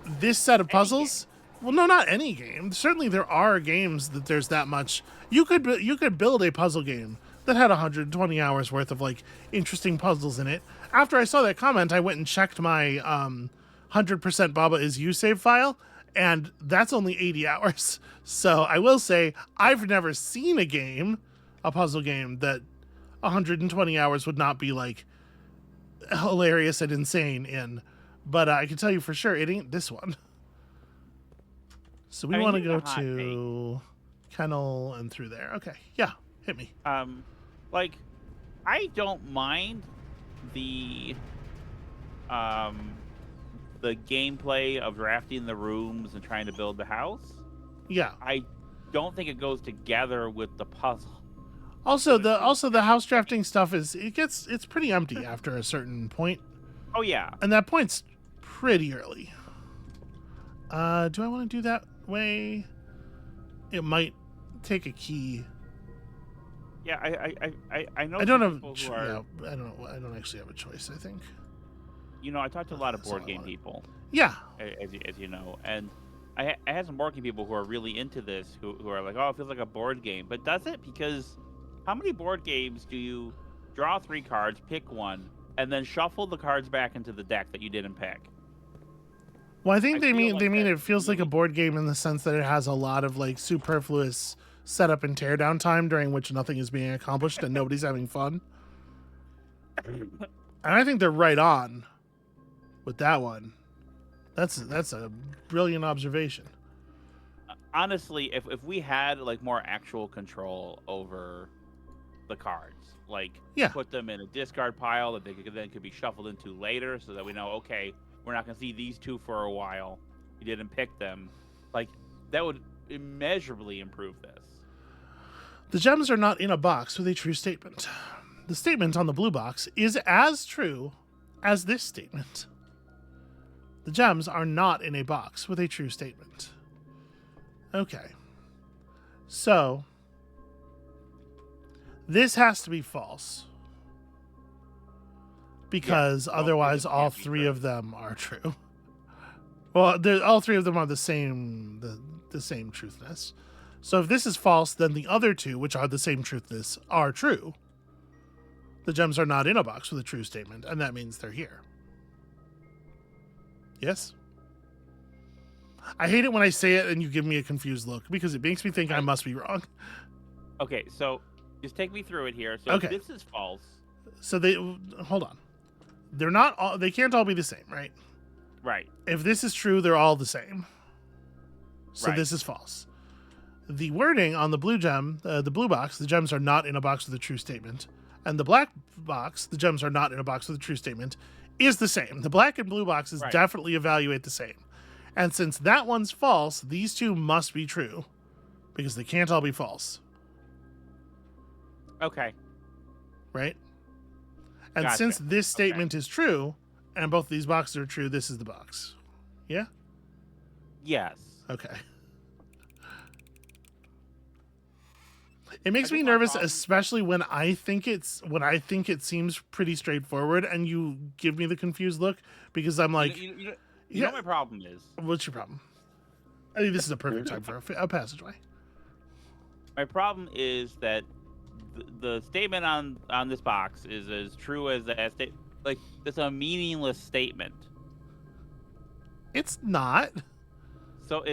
this set of puzzles, well, no, not any game. Certainly, there are games that there's that much. You could build a puzzle game that had 120 hours worth of like interesting puzzles in it. After I saw that comment, I went and checked my 100% Baba is you save file, and that's only 80 hours. So I will say I've never seen a puzzle game that 120 hours would not be like hilarious and insane in. But I can tell you for sure it ain't this one. So we want to go to Kennel and through there. Okay, yeah, hit me. Like, I don't mind the gameplay of drafting the rooms and trying to build the house. Yeah. I don't think it goes together with the puzzle. Also, the house drafting stuff it's pretty empty after a certain point. Oh yeah. And that point's pretty early. Do I want to do that way? It might take a key. Yeah, I know. I don't have. Who are, yeah, I don't actually have a choice. I think. You know, I talked to a lot of board game people. Yeah. As you know, and I had some board game people who are really into this, who are like, oh, it feels like a board game, but does it? Because how many board games do you draw 3 cards, pick one, and then shuffle the cards back into the deck that you didn't pick? Well, I think they mean it feels like a board game in the sense that it has a lot of like superfluous setup and teardown time during which nothing is being accomplished and nobody's having fun. And I think they're right on with that one. That's a brilliant observation. honestly, if we had like more actual control over the cards, like Yeah. put them in a discard pile that then could be shuffled into later, so that we know, okay, we're not gonna see these two for a while. You didn't pick them, like that would immeasurably improve this. The gems are not in a box with a true statement. The statement on the blue box is as true as this statement. The gems are not in a box with a true statement. Okay. So, this has to be false. Because otherwise all three of them are true. Well, all three of them are the same truthness. So if this is false, then the other two, which are the same truthness, are true. The gems are not in a box with a true statement, and that means they're here. Yes? I hate it when I say it and you give me a confused look, because it makes me think I must be wrong. Okay, so just take me through it here. So Okay. if this is false. So hold on. They're not all, they can't all be the same, right? Right. If this is true, they're all the same. So Right. this is false. The wording on the blue gem, the blue box, the gems are not in a box with a true statement. And the black box, the gems are not in a box with a true statement, is the same. The black and blue boxes definitely evaluate the same. And since that one's false, these two must be true. Because they can't all be false. Okay. Right? And Gotcha. since this statement is true, and both of these boxes are true, this is the box. Yeah? Yes. Okay. It makes me nervous, especially when I think it seems pretty straightforward, and you give me the confused look, because I'm like, you know what my problem is? What's your problem? I think this is a perfect time for a passageway. My problem is that the statement on this box is as true as that statement. Like, it's a meaningless statement. It's not. So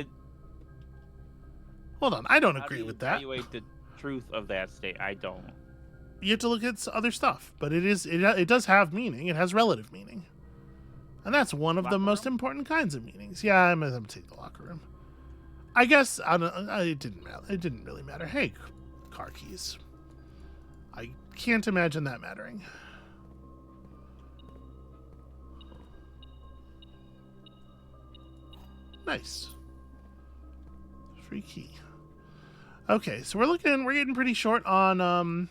Hold on, I don't agree with that. Evaluate the truth of that state. I don't. You have to look at other stuff, but it does have meaning. It has relative meaning, and that's one of the most important kinds of meanings. Yeah, I'm gonna take the locker room. I guess it didn't really matter. Hey, car keys. I can't imagine that mattering. Nice. Free key. Okay, so we're getting pretty short on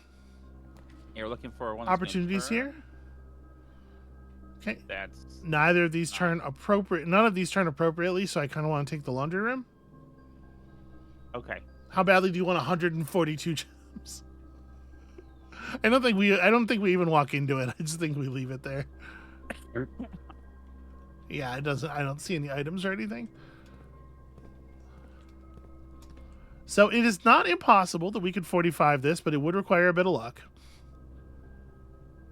You're looking for one opportunities here. Okay. That's neither of these turn appropriate. None of these turn appropriately, so I kind of want to take the laundry room. Okay. How badly do you want 142 gems? I don't think we even walk into it. I just think we leave it there. Yeah, it doesn't. I don't see any items or anything. So it is not impossible that we could 45 this, but it would require a bit of luck.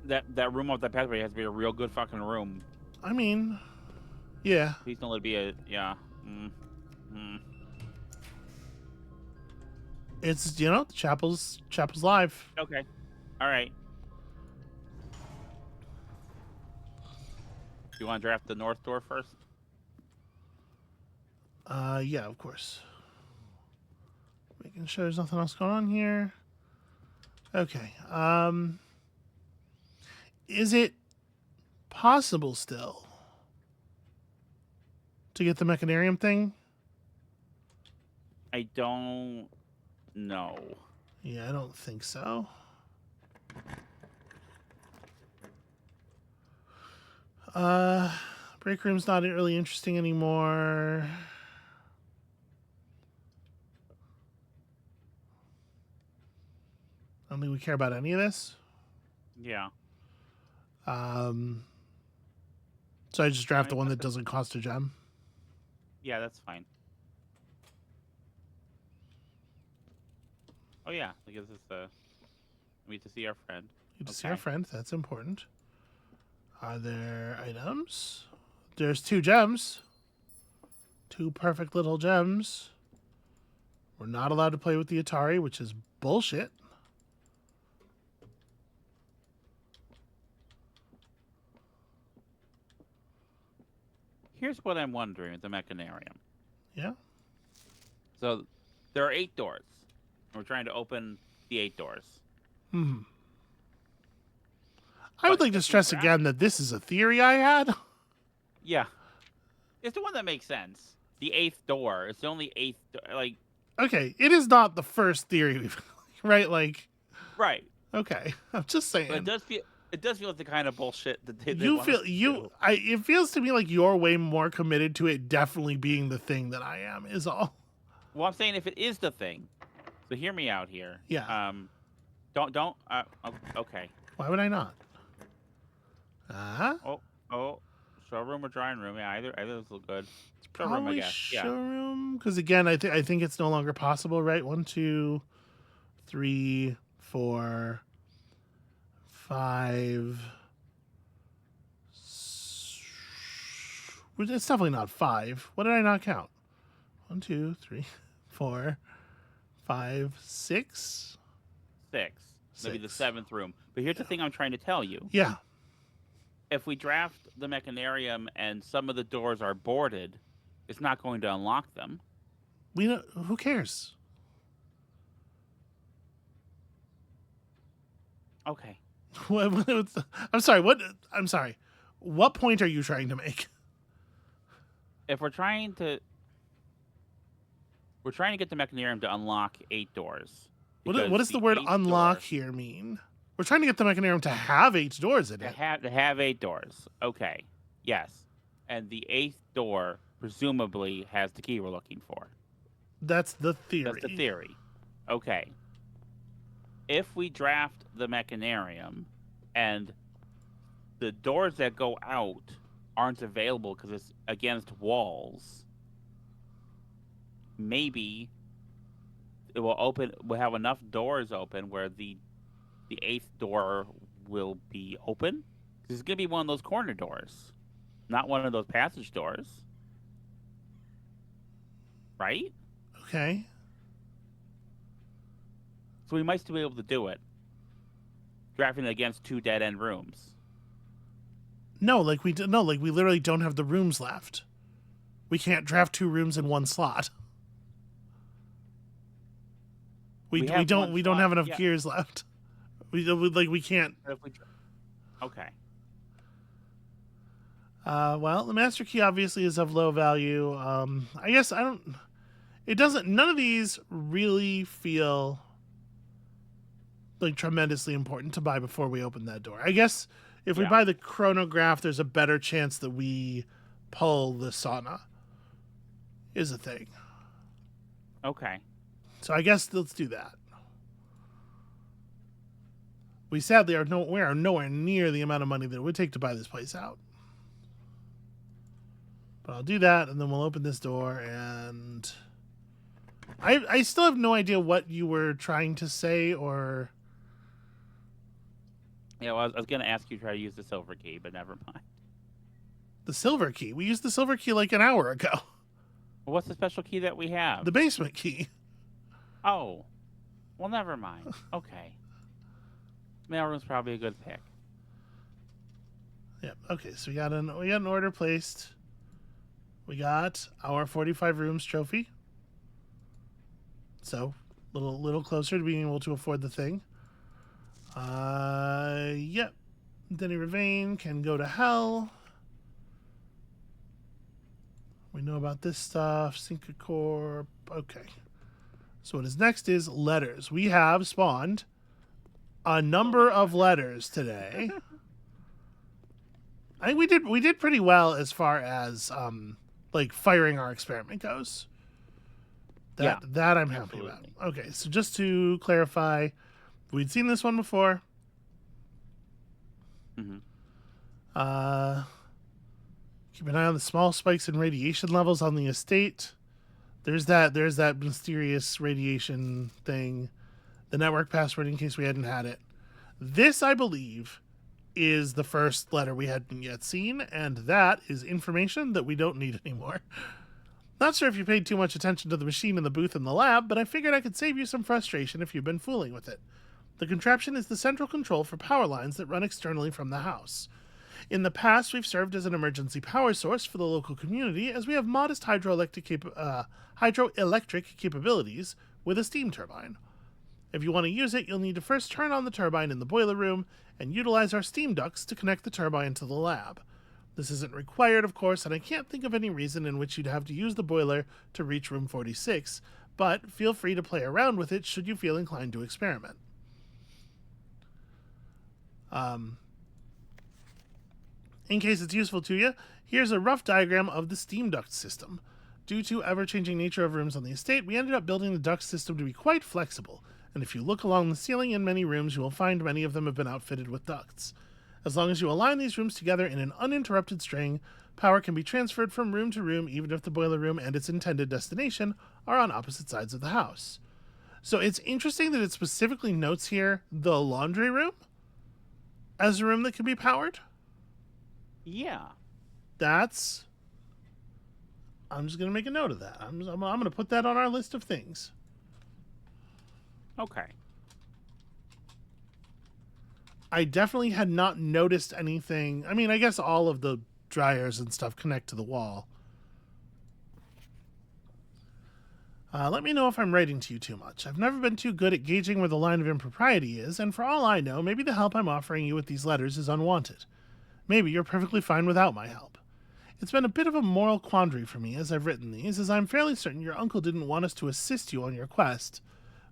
That room off that pathway has to be a real good fucking room. I mean, yeah. Please don't let it be a It's the chapel's live. Okay. All right. You want to draft the north door first? Yeah, of course. Making sure there's nothing else going on here. Okay. Is it possible still to get the mechanarium thing? I don't know. Yeah, I don't think so. Break room's not really interesting anymore. I don't think we care about any of this. Yeah. So I just draft the one that doesn't cost a gem. Yeah, that's fine. Oh yeah, it gives us we get to see our friend. You get to see our friend. That's important. Are there items? There's 2 gems. 2 perfect little gems. We're not allowed to play with the Atari, which is bullshit. Here's what I'm wondering with the mechanarium. Yeah. So there are 8 doors. And we're trying to open the 8 doors. Hmm. I would But like to if we stress draft, again that this is a theory I had. yeah, it's the one that makes sense. The 8th door. It's the only 8th. Like, Okay, it is not the first theory we've right. Like, right. okay, I'm just But saying. it does feel like the kind of bullshit that they You want us feel to you. do. It feels to me like you're way more committed to it definitely being the thing than I am. Is all. Well, I'm saying if it is the thing, so hear me out here. Yeah. Don't. Okay. Why would I not? Oh. Showroom or drying room? Yeah, either of those look good. Showroom, I Probably guess. Yeah. showroom because again, I think it's no longer possible. Right? 1, 2, 3, 4, 5. It's definitely not 5. What did I not count? 1, 2, 3, 4, 5, 6. 6. Maybe the 6. 7th room. But here's the thing I'm trying to tell you. Yeah. If we draft the mechanarium and some of the doors are boarded, it's not going to unlock them. We know, who cares? Okay. I'm sorry. What? I'm sorry. What point are you trying to make? If we're trying to get the mechanarium to unlock 8 doors. What because does the word 8th unlock door- here mean? We're trying to get the mechanarium to have 8 doors in To it. have 8 doors. Okay. Yes. And the 8th door presumably has the key we're looking for. That's the theory. That's the theory. Okay. If we draft the mechanarium and the doors that go out aren't available because it's against walls, maybe it will open. We'll have enough doors open where the 8th door will be open. It's gonna be one of those corner doors, not one of those passage doors, right? Okay. So we might still be able to do it, drafting it against 2 dead end rooms. No, like we literally don't have the rooms left. We can't draft 2 rooms in 1 slot. We don't have enough gears left. We can't. Okay. Well, the master key obviously is of low value. I guess I don't. It doesn't. None of these really feel like tremendously important to buy before we open that door. I guess if we buy the chronograph, there's a better chance that we pull the sauna. Is a thing. Okay. So I guess let's do that. We sadly are nowhere near the amount of money that it would take to buy this place out. But I'll do that, and then we'll open this door, and I still have no idea what you were trying to say, or... Yeah, well, I was going to ask you to try to use the silver key, but never mind. The silver key? We used the silver key like an hour ago. Well, what's the special key that we have? The basement key. Oh. Well, never mind. Okay. Mailroom's probably a good pick. Yep. Okay, so we got an order placed. We got our 45 rooms trophy. So, little closer to being able to afford the thing. Yep. Denny Ravane can go to hell. We know about this stuff. Synca Corp. Okay. So what is next is letters. We have spawned a number of letters today. I think we did pretty well as far as like firing our experiment goes. That I'm happy about. Okay, so just to clarify, we'd seen this one before. Mm-hmm. Keep an eye on the small spikes in radiation levels on the estate. There's that mysterious radiation thing. The network password in case we hadn't had it. This, I believe, is the first letter we hadn't yet seen, and that is information that we don't need anymore. Not sure if you paid too much attention to the machine in the booth in the lab, but I figured I could save you some frustration if you've been fooling with it. The contraption is the central control for power lines that run externally from the house. In the past, we've served as an emergency power source for the local community as we have modest hydroelectric capabilities with a steam turbine. If you want to use it, you'll need to first turn on the turbine in the boiler room and utilize our steam ducts to connect the turbine to the lab. This isn't required, of course, and I can't think of any reason in which you'd have to use the boiler to reach room 46, but feel free to play around with it should you feel inclined to experiment. In case it's useful to you, here's a rough diagram of the steam duct system. Due to ever-changing nature of rooms on the estate, we ended up building the duct system to be quite flexible, and if you look along the ceiling in many rooms, you will find many of them have been outfitted with ducts. As long as you align these rooms together in an uninterrupted string, power can be transferred from room to room even if the boiler room and its intended destination are on opposite sides of the house. So it's interesting that it specifically notes here the laundry room as a room that can be powered. Yeah. I'm just going to make a note of that. I'm going to put that on our list of things. Okay. I definitely had not noticed anything. I mean, I guess all of the dryers and stuff connect to the wall. Let me know if I'm writing to you too much. I've never been too good at gauging where the line of impropriety is, and for all I know, maybe the help I'm offering you with these letters is unwanted. Maybe you're perfectly fine without my help. It's been a bit of a moral quandary for me as I've written these, as I'm fairly certain your uncle didn't want us to assist you on your quest.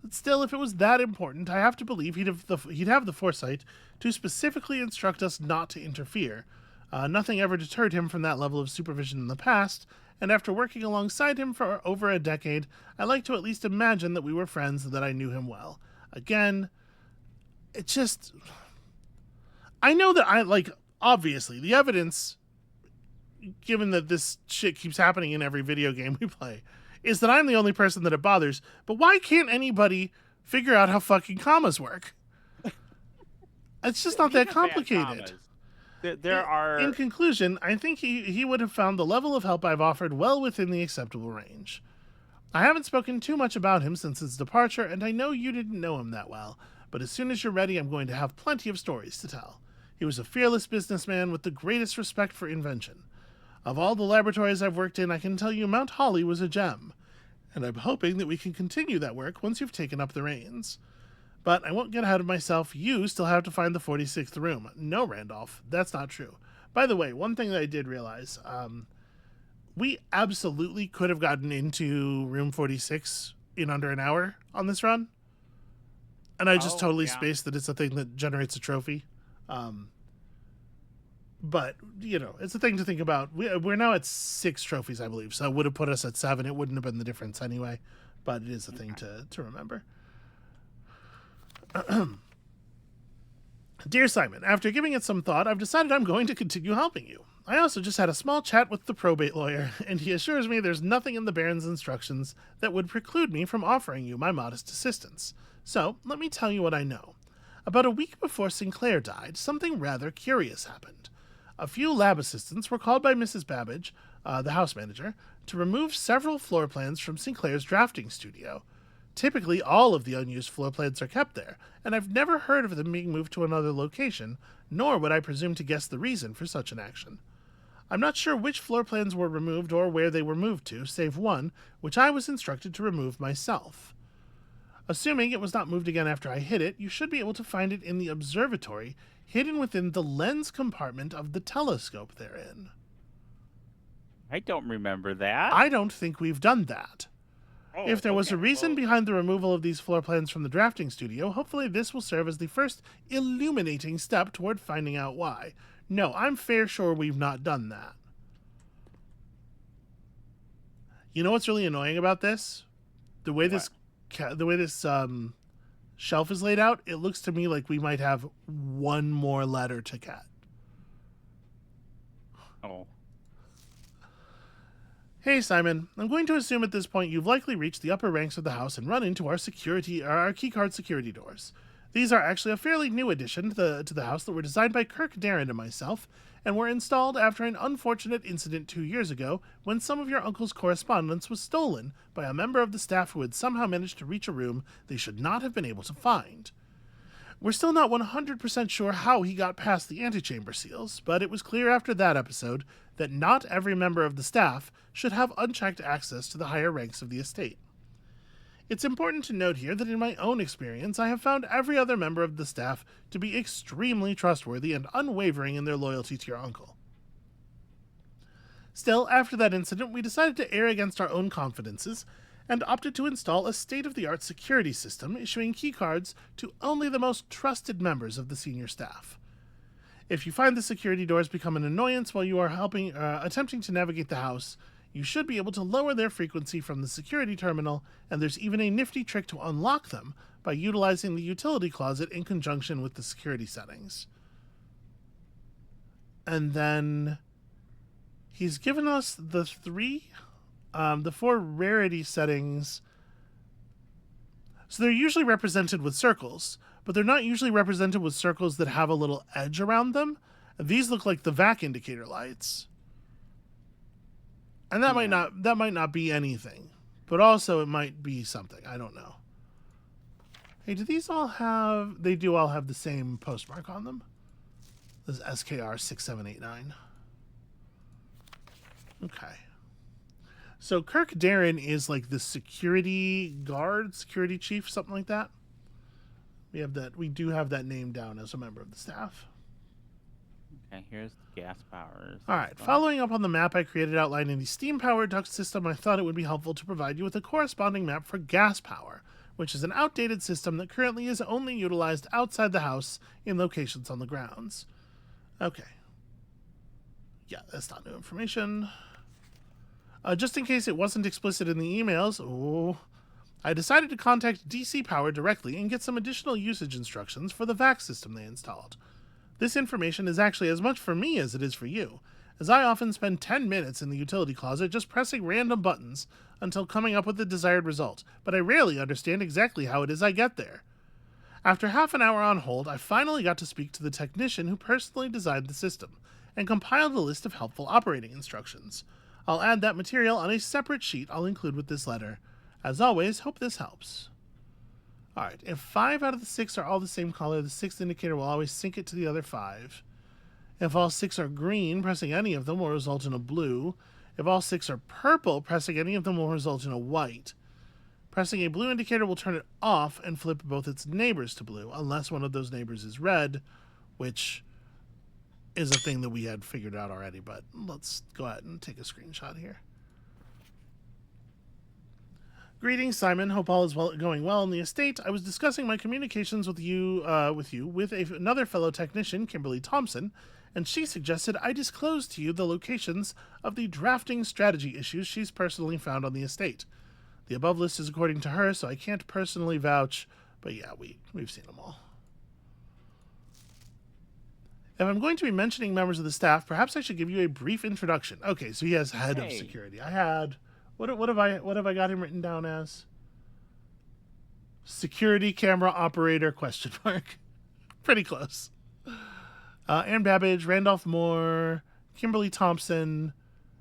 But still, if it was that important, I have to believe he'd have the foresight to specifically instruct us not to interfere. Nothing ever deterred him from that level of supervision in the past, and after working alongside him for over a decade, I like to at least imagine that we were friends and that I knew him well. Again, it just... I know that obviously, the evidence, given that this shit keeps happening in every video game we play, is that I'm the only person that it bothers. But why can't anybody figure out how fucking commas work? It's just not that complicated. In conclusion, I think he would have found the level of help I've offered well within the acceptable range. I haven't spoken too much about him since his departure, and I know you didn't know him that well, but as soon as you're ready, I'm going to have plenty of stories to tell. He was a fearless businessman with the greatest respect for invention. Of all the laboratories I've worked in, I can tell you Mount Holly was a gem, and I'm hoping that we can continue that work once you've taken up the reins. But I won't get ahead of myself. You still have to find the 46th room. No, Randolph, that's not true. By the way, one thing that I did realize, we absolutely could have gotten into room 46 in under an hour on this run, and I just totally spaced that it's a thing that generates a trophy. But, it's a thing to think about. We're now at 6 trophies, I believe, so it would have put us at 7. It wouldn't have been the difference anyway, but it is a thing to remember. Dear Simon, after giving it some thought, I've decided I'm going to continue helping you. I also just had a small chat with the probate lawyer, and he assures me there's nothing in the Baron's instructions that would preclude me from offering you my modest assistance. So, let me tell you what I know. About a week before Sinclair died, something rather curious happened. A few lab assistants were called by Mrs. Babbage, the house manager, to remove several floor plans from Sinclair's drafting studio. Typically, all of the unused floor plans are kept there, and I've never heard of them being moved to another location, nor would I presume to guess the reason for such an action. I'm not sure which floor plans were removed or where they were moved to, save one, which I was instructed to remove myself. Assuming it was not moved again after I hid it, you should be able to find it in the observatory, hidden within the lens compartment of the telescope therein. I don't remember that. I don't think we've done that. If there was a reason behind the removal of these floor plans from the drafting studio, hopefully this will serve as the first illuminating step toward finding out why. No, I'm fair sure we've not done that. You know what's really annoying about this? The way this shelf is laid out, it looks to me like we might have one more letter to get. Oh. Hey, Simon. I'm going to assume at this point you've likely reached the upper ranks of the house and run into our keycard security doors. These are actually a fairly new addition to the house that were designed by Kirk Darren and myself, and were installed after an unfortunate incident 2 years ago when some of your uncle's correspondence was stolen by a member of the staff who had somehow managed to reach a room they should not have been able to find. We're still not 100% sure how he got past the antechamber seals, but it was clear after that episode that not every member of the staff should have unchecked access to the higher ranks of the estate. It's important to note here that in my own experience, I have found every other member of the staff to be extremely trustworthy and unwavering in their loyalty to your uncle. Still, after that incident, we decided to err against our own confidences and opted to install a state-of-the-art security system, issuing keycards to only the most trusted members of the senior staff. If you find the security doors become an annoyance while you are attempting to navigate the house, you should be able to lower their frequency from the security terminal, and there's even a nifty trick to unlock them by utilizing the utility closet in conjunction with the security settings. And then he's given us the four rarity settings. So they're usually represented with circles, but they're not usually represented with circles that have a little edge around them. These look like the vac indicator lights. And that might not be anything, but also it might be something. I don't know. Hey, do these all have... They do all have the same postmark on them. This is SKR 6789. Okay. So Kirk Darren is like the security guard, security chief, something like that. We do have that name down as a member of the staff. Okay, here's the gas powers. All right, following up on the map I created outlining the steam-powered duct system, I thought it would be helpful to provide you with a corresponding map for gas power, which is an outdated system that currently is only utilized outside the house in locations on the grounds. Okay. Yeah, that's not new information. Just in case it wasn't explicit in the emails, I decided to contact DC Power directly and get some additional usage instructions for the VAC system they installed. This information is actually as much for me as it is for you, as I often spend 10 minutes in the utility closet just pressing random buttons until coming up with the desired result, but I rarely understand exactly how it is I get there. After half an hour on hold, I finally got to speak to the technician who personally designed the system, and compiled a list of helpful operating instructions. I'll add that material on a separate sheet I'll include with this letter. As always, hope this helps. Alright, if 5 out of the 6 are all the same color, the 6th indicator will always sync it to the other 5. If all 6 are green, pressing any of them will result in a blue. If all 6 are purple, pressing any of them will result in a white. Pressing a blue indicator will turn it off and flip both its neighbors to blue, unless one of those neighbors is red, which is a thing that we had figured out already, but let's go ahead and take a screenshot here. Greetings, Simon. Hope all is going well in the estate. I was discussing my communications with another fellow technician, Kimberly Thompson, and she suggested I disclose to you the locations of the drafting strategy issues she's personally found on the estate. The above list is according to her, so I can't personally vouch, but yeah, we've seen them all. If I'm going to be mentioning members of the staff, perhaps I should give you a brief introduction. Okay, so he has head of security. I had... What have I got him written down as? Security camera operator ? Pretty close. Ann Babbage, Randolph Moore, Kimberly Thompson.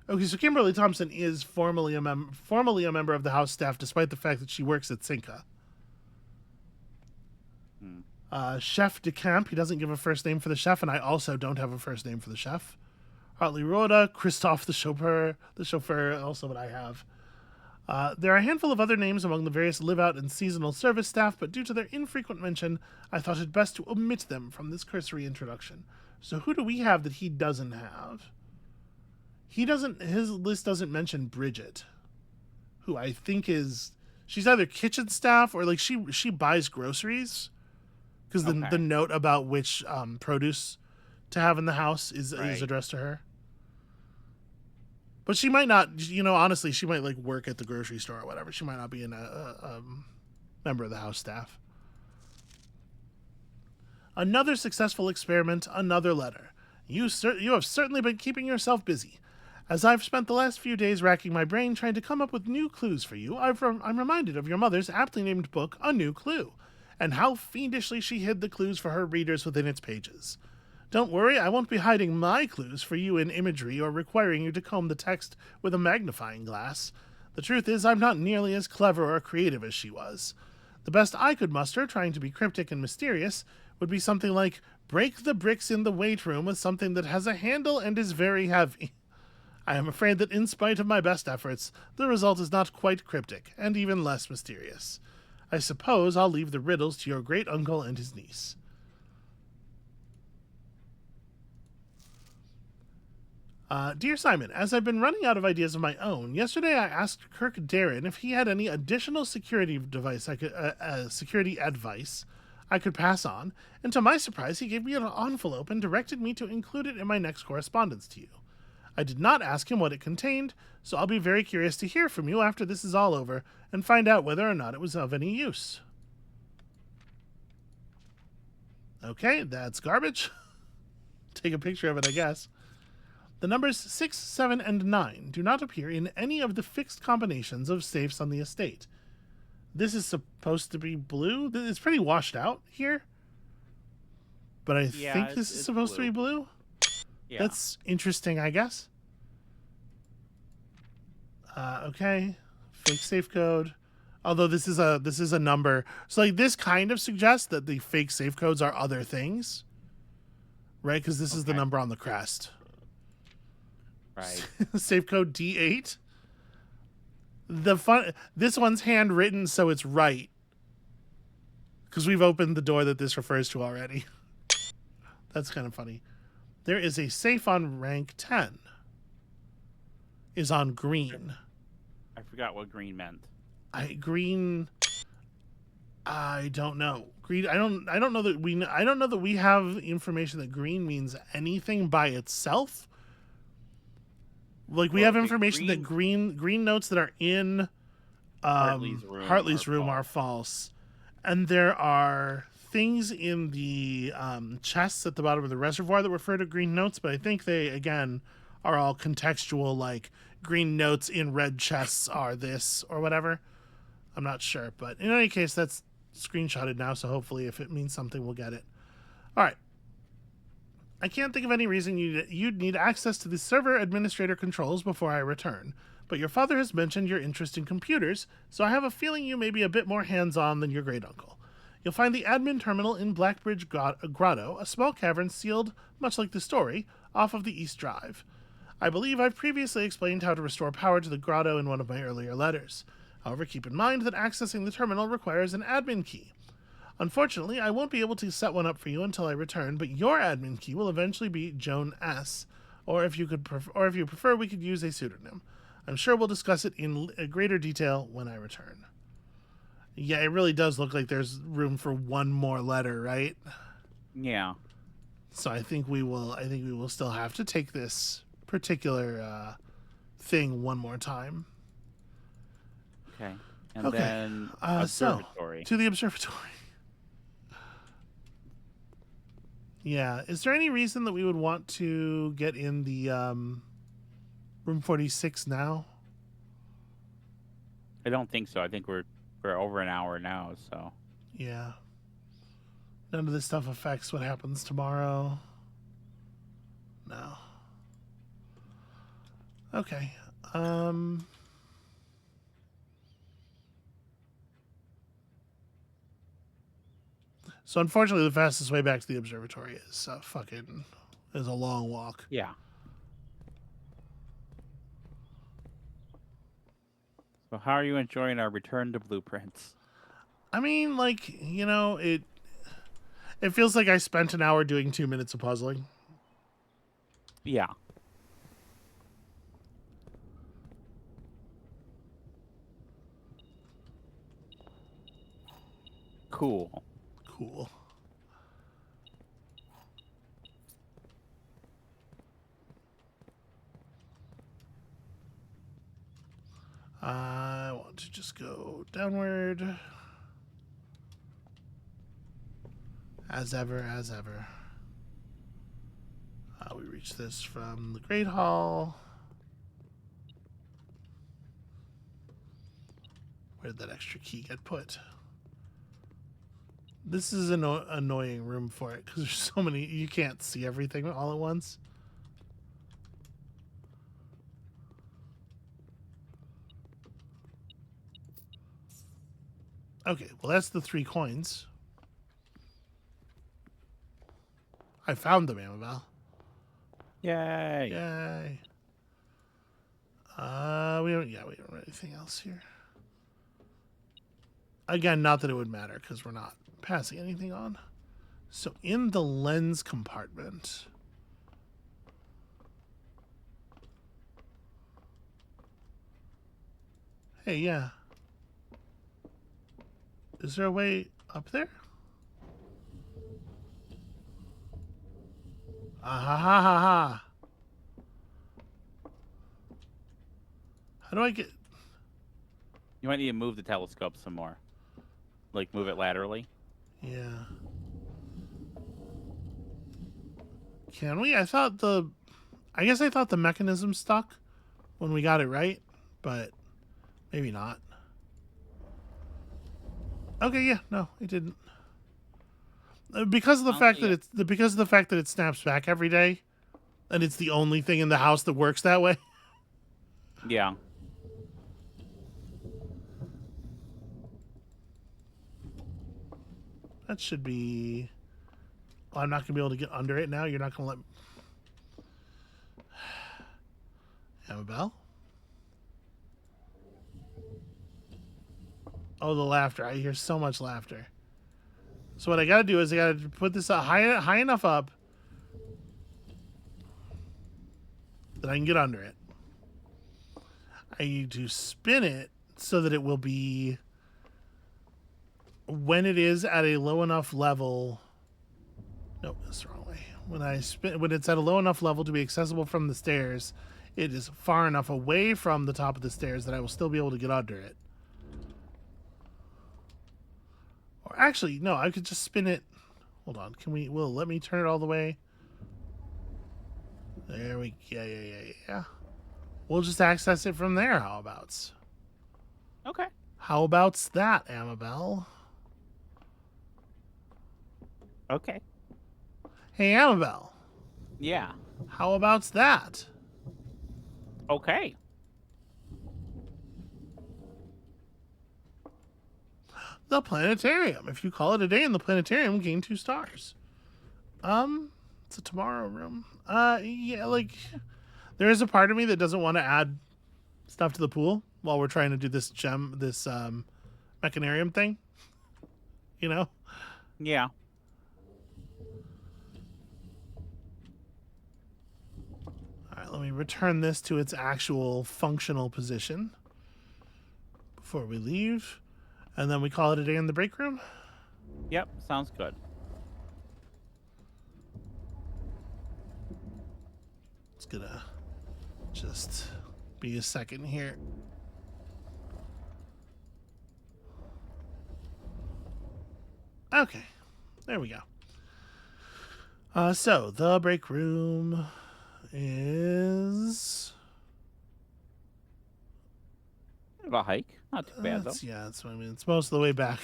Okay, so Kimberly Thompson is formally a member of the house staff, despite the fact that she works at Cinca. Chef DeCamp, he doesn't give a first name for the chef, and I also don't have a first name for the chef. Hartley Rhoda, Christoph the chauffeur, also what I have. There are a handful of other names among the various live-out and seasonal service staff, but due to their infrequent mention, I thought it best to omit them from this cursory introduction. So who do we have that he doesn't have? His list doesn't mention Bridget, who I think she's either kitchen staff or like she buys groceries, because the note about which produce to have in the house is addressed to her. But she might not, honestly, she might like work at the grocery store or whatever. She might not be a member of the house staff. Another successful experiment, another letter. You have certainly been keeping yourself busy. As I've spent the last few days racking my brain trying to come up with new clues for you, I'm reminded of your mother's aptly named book, A New Clue, and how fiendishly she hid the clues for her readers within its pages. Don't worry, I won't be hiding my clues for you in imagery or requiring you to comb the text with a magnifying glass. The truth is, I'm not nearly as clever or creative as she was. The best I could muster, trying to be cryptic and mysterious, would be something like, break the bricks in the weight room with something that has a handle and is very heavy. I am afraid that in spite of my best efforts, the result is not quite cryptic, and even less mysterious. I suppose I'll leave the riddles to your great uncle and his niece. Dear Simon, as I've been running out of ideas of my own, yesterday I asked Kirk Darren if he had any additional security advice I could pass on, and to my surprise, he gave me an envelope and directed me to include it in my next correspondence to you. I did not ask him what it contained, so I'll be very curious to hear from you after this is all over and find out whether or not it was of any use. Okay, that's garbage. Take a picture of it, I guess. The numbers 6, 7, and 9 do not appear in any of the fixed combinations of safes on the estate. This is supposed to be blue. It's pretty washed out here. But I think this is supposed to be blue. Yeah. That's interesting, I guess. Okay. Fake safe code. Although this is a number. So like this kind of suggests that the fake safe codes are other things. Right? Because this is the number on the crest. Right. Safe code D8. This one's handwritten, so it's right. Because we've opened the door that this refers to already. That's kind of funny. There is a safe on rank 10. Is on green. I forgot what green meant. Green. I don't know. Green. I don't know that we. I don't know that we have information that green means anything by itself. Like we have information that green notes that are in Hartley's room are false, and there are things in the chests at the bottom of the reservoir that refer to green notes, but I think they again are all contextual. Like green notes in red chests are this or whatever. I'm not sure, but in any case, that's screenshotted now. So hopefully, if it means something, we'll get it. All right. I can't think of any reason you'd need access to the server administrator controls before I return, but your father has mentioned your interest in computers, so I have a feeling you may be a bit more hands-on than your great-uncle. You'll find the admin terminal in Blackbridge Grotto, a small cavern sealed, much like the story, off of the East Drive. I believe I've previously explained how to restore power to the grotto in one of my earlier letters. However, keep in mind that accessing the terminal requires an admin key. Unfortunately, I won't be able to set one up for you until I return, but your admin key will eventually be Joan S. Or if you prefer, we could use a pseudonym. I'm sure we'll discuss it in greater detail when I return. Yeah, it really does look like there's room for one more letter, right? Yeah. So I think we will still have to take this particular thing one more time. Okay. And then observatory. So, to the observatory. Yeah. Is there any reason that we would want to get in the room 46 now? I don't think so. I think we're over an hour now, so. Yeah. None of this stuff affects what happens tomorrow. No. Okay. So unfortunately, the fastest way back to the observatory is is a long walk. Yeah. So how are you enjoying our return to blueprints? I mean, like, you know, it feels like I spent an hour doing 2 minutes of puzzling. Yeah. Cool. Cool. I want to just go downward. As ever. We reach this from the Great Hall. Where did that extra key get put? This is an annoying room for it because there's so many. You can't see everything all at once. Okay, well, that's the 3 coins. I found them, Amabel. Yay. Yay. We don't have anything else here. Again, not that it would matter because we're not passing anything on. So in the lens compartment. Hey, yeah. Is there a way up there? Ah ha ha ha ha. How do I get... You might need to move the telescope some more. Like, move it laterally. Yeah. Can we? I guess I thought the mechanism stuck when we got it right, but maybe not. Okay, yeah, no, it didn't. Because of the fact that it snaps back every day, and it's the only thing in the house that works that way. Yeah. That should be... Oh, I'm not going to be able to get under it now? You're not going to let... Amabel? Oh, the laughter. I hear so much laughter. So what I got to do is I got to put this high enough up that I can get under it. I need to spin it so that it will be... When it is at a low enough level... Nope, that's the wrong way. When it's at a low enough level to be accessible from the stairs, it is far enough away from the top of the stairs that I will still be able to get under it. Or actually, no, I could just spin it. Hold on, let me turn it all the way. There we go. Yeah. We'll just access it from there. How abouts? Okay. How abouts that, Amabel? Okay. Hey, Amabel. Yeah. How abouts that? Okay. The planetarium. If you call it a day in the planetarium, gain 2 stars. It's a tomorrow room. Yeah, like, there is a part of me that doesn't want to add stuff to the pool while we're trying to do this mechanarium thing. You know? Yeah. Alright, let me return this to its actual functional position before we leave. And then we call it a day in the break room. Yep, sounds good. It's gonna just be a second here. Okay, there we go. So the break room is Bit of a hike. Not too bad, though. yeah, that's what I mean. It's most of the way back.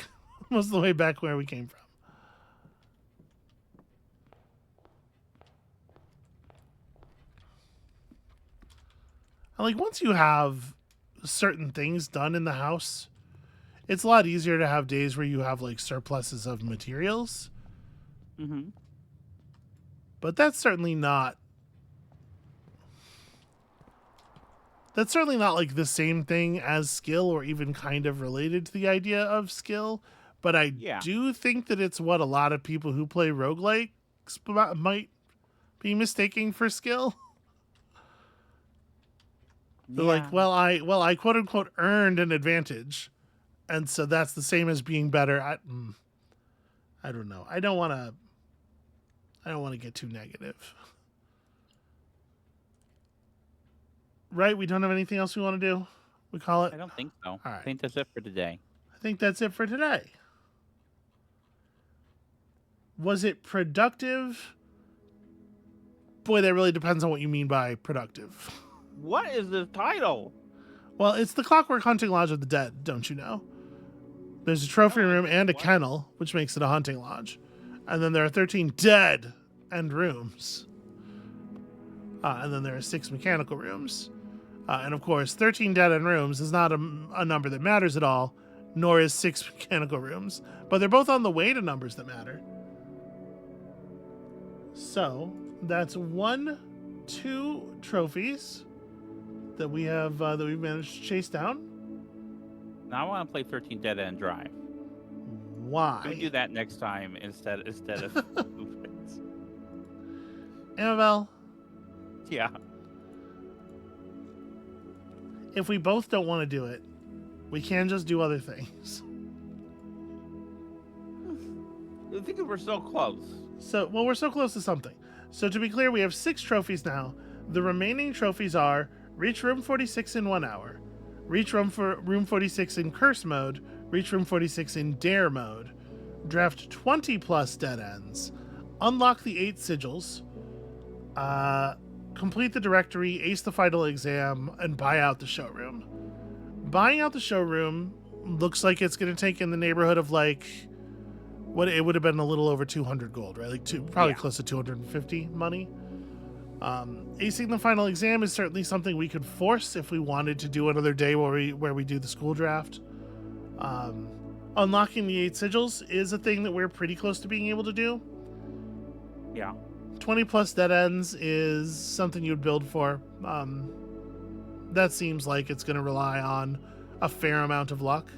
Most of the way back where we came from. And like once you have certain things done in the house, it's a lot easier to have days where you have like surpluses of materials. Mm-hmm. But that's certainly not like the same thing as skill or even kind of related to the idea of skill. But I do think that it's what a lot of people who play roguelikes might be mistaking for skill. They're like, well, I quote unquote earned an advantage. And so that's the same as being better at, I don't know. I don't want to get too negative. Right? We don't have anything else we want to do? We call it? I don't think so. All right. I think that's it for today. I think that's it for today. Was it productive? Boy, that really depends on what you mean by productive. What is the title? Well, it's the Clockwork Hunting Lodge of the Dead, don't you know? There's a trophy room and a kennel, which makes it a hunting lodge. And then there are 13 dead end rooms. And then there are 6 mechanical rooms. And of course, 13 dead end rooms is not a number that matters at all, nor is 6 mechanical rooms. But they're both on the way to numbers that matter. So that's 2 trophies that we have that we've managed to chase down. Now I want to play 13 Dead End Drive. Why? Can we do that next time instead of blueprints? Amabel, Yeah. if we both don't want to do it, we can just do other things. I think we're so close. So, well, we're so close to something. So to be clear, we have 6 trophies now. The remaining trophies are reach room 46 in 1 hour, reach room 46 in curse mode, reach room 46 in dare mode, draft 20 plus dead ends, unlock the 8 sigils, complete the directory, ace the final exam, and buy out the showroom. Buying out the showroom looks like it's going to take in the neighborhood of like what it would have been a little over 200 gold, right? Like probably close to 250 money. Acing the final exam is certainly something we could force if we wanted to do another day where we do the school draft. Unlocking the 8 sigils is a thing that we're pretty close to being able to do. Yeah. 20 plus dead ends is something you'd build for. That seems like it's going to rely on a fair amount of luck.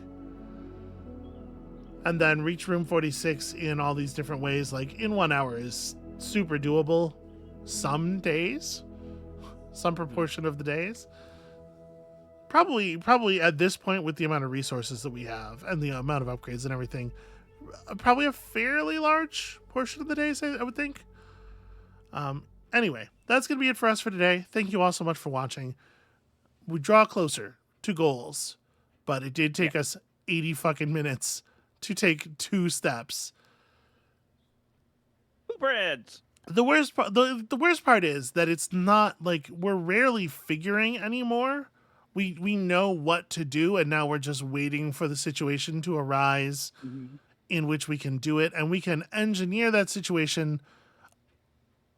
And then reach room 46 in all these different ways, like in 1 hour, is super doable some days, some proportion of the days. Probably at this point, with the amount of resources that we have and the amount of upgrades and everything, probably a fairly large portion of the days, I would think. Anyway, that's going to be it for us for today. Thank you all so much for watching. We draw closer to goals, but it did take us 80 fucking minutes to take 2 steps. Blueprints. The worst part is that it's not like we're rarely figuring anymore. We know what to do, and now we're just waiting for the situation to arise in which we can do it, and we can engineer that situation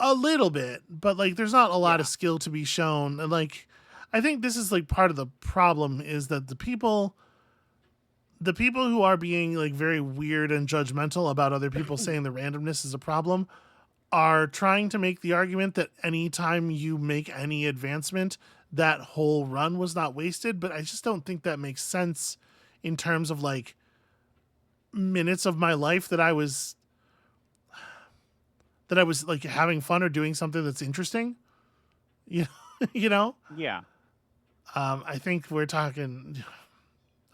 a little bit, but like there's not a lot of skill to be shown. And like I think this is like part of the problem is that the people who are being like very weird and judgmental about other people saying the randomness is a problem are trying to make the argument that anytime you make any advancement, that whole run was not wasted. But I just don't think that makes sense in terms of like minutes of my life that I was like having fun or doing something that's interesting. You know? Yeah. I think we're talking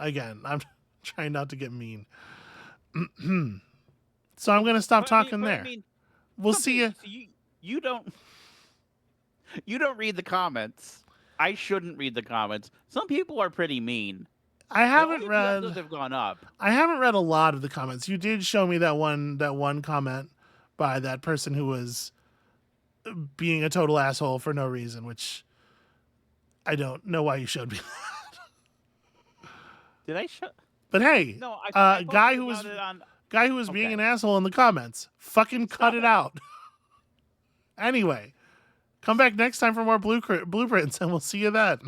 again. I'm trying not to get mean. So I'm going to stop talking there. We'll see you. You don't read the comments. I shouldn't read the comments. Some people are pretty mean. I haven't read. Have gone up. I haven't read a lot of the comments. You did show me that one comment by that person who was being a total asshole for no reason, which I don't know why you showed me that. Did I show? But hey, no, I guy who was being an asshole in the comments, fucking cut it out. Anyway, come back next time for more blueprints, and we'll see you then.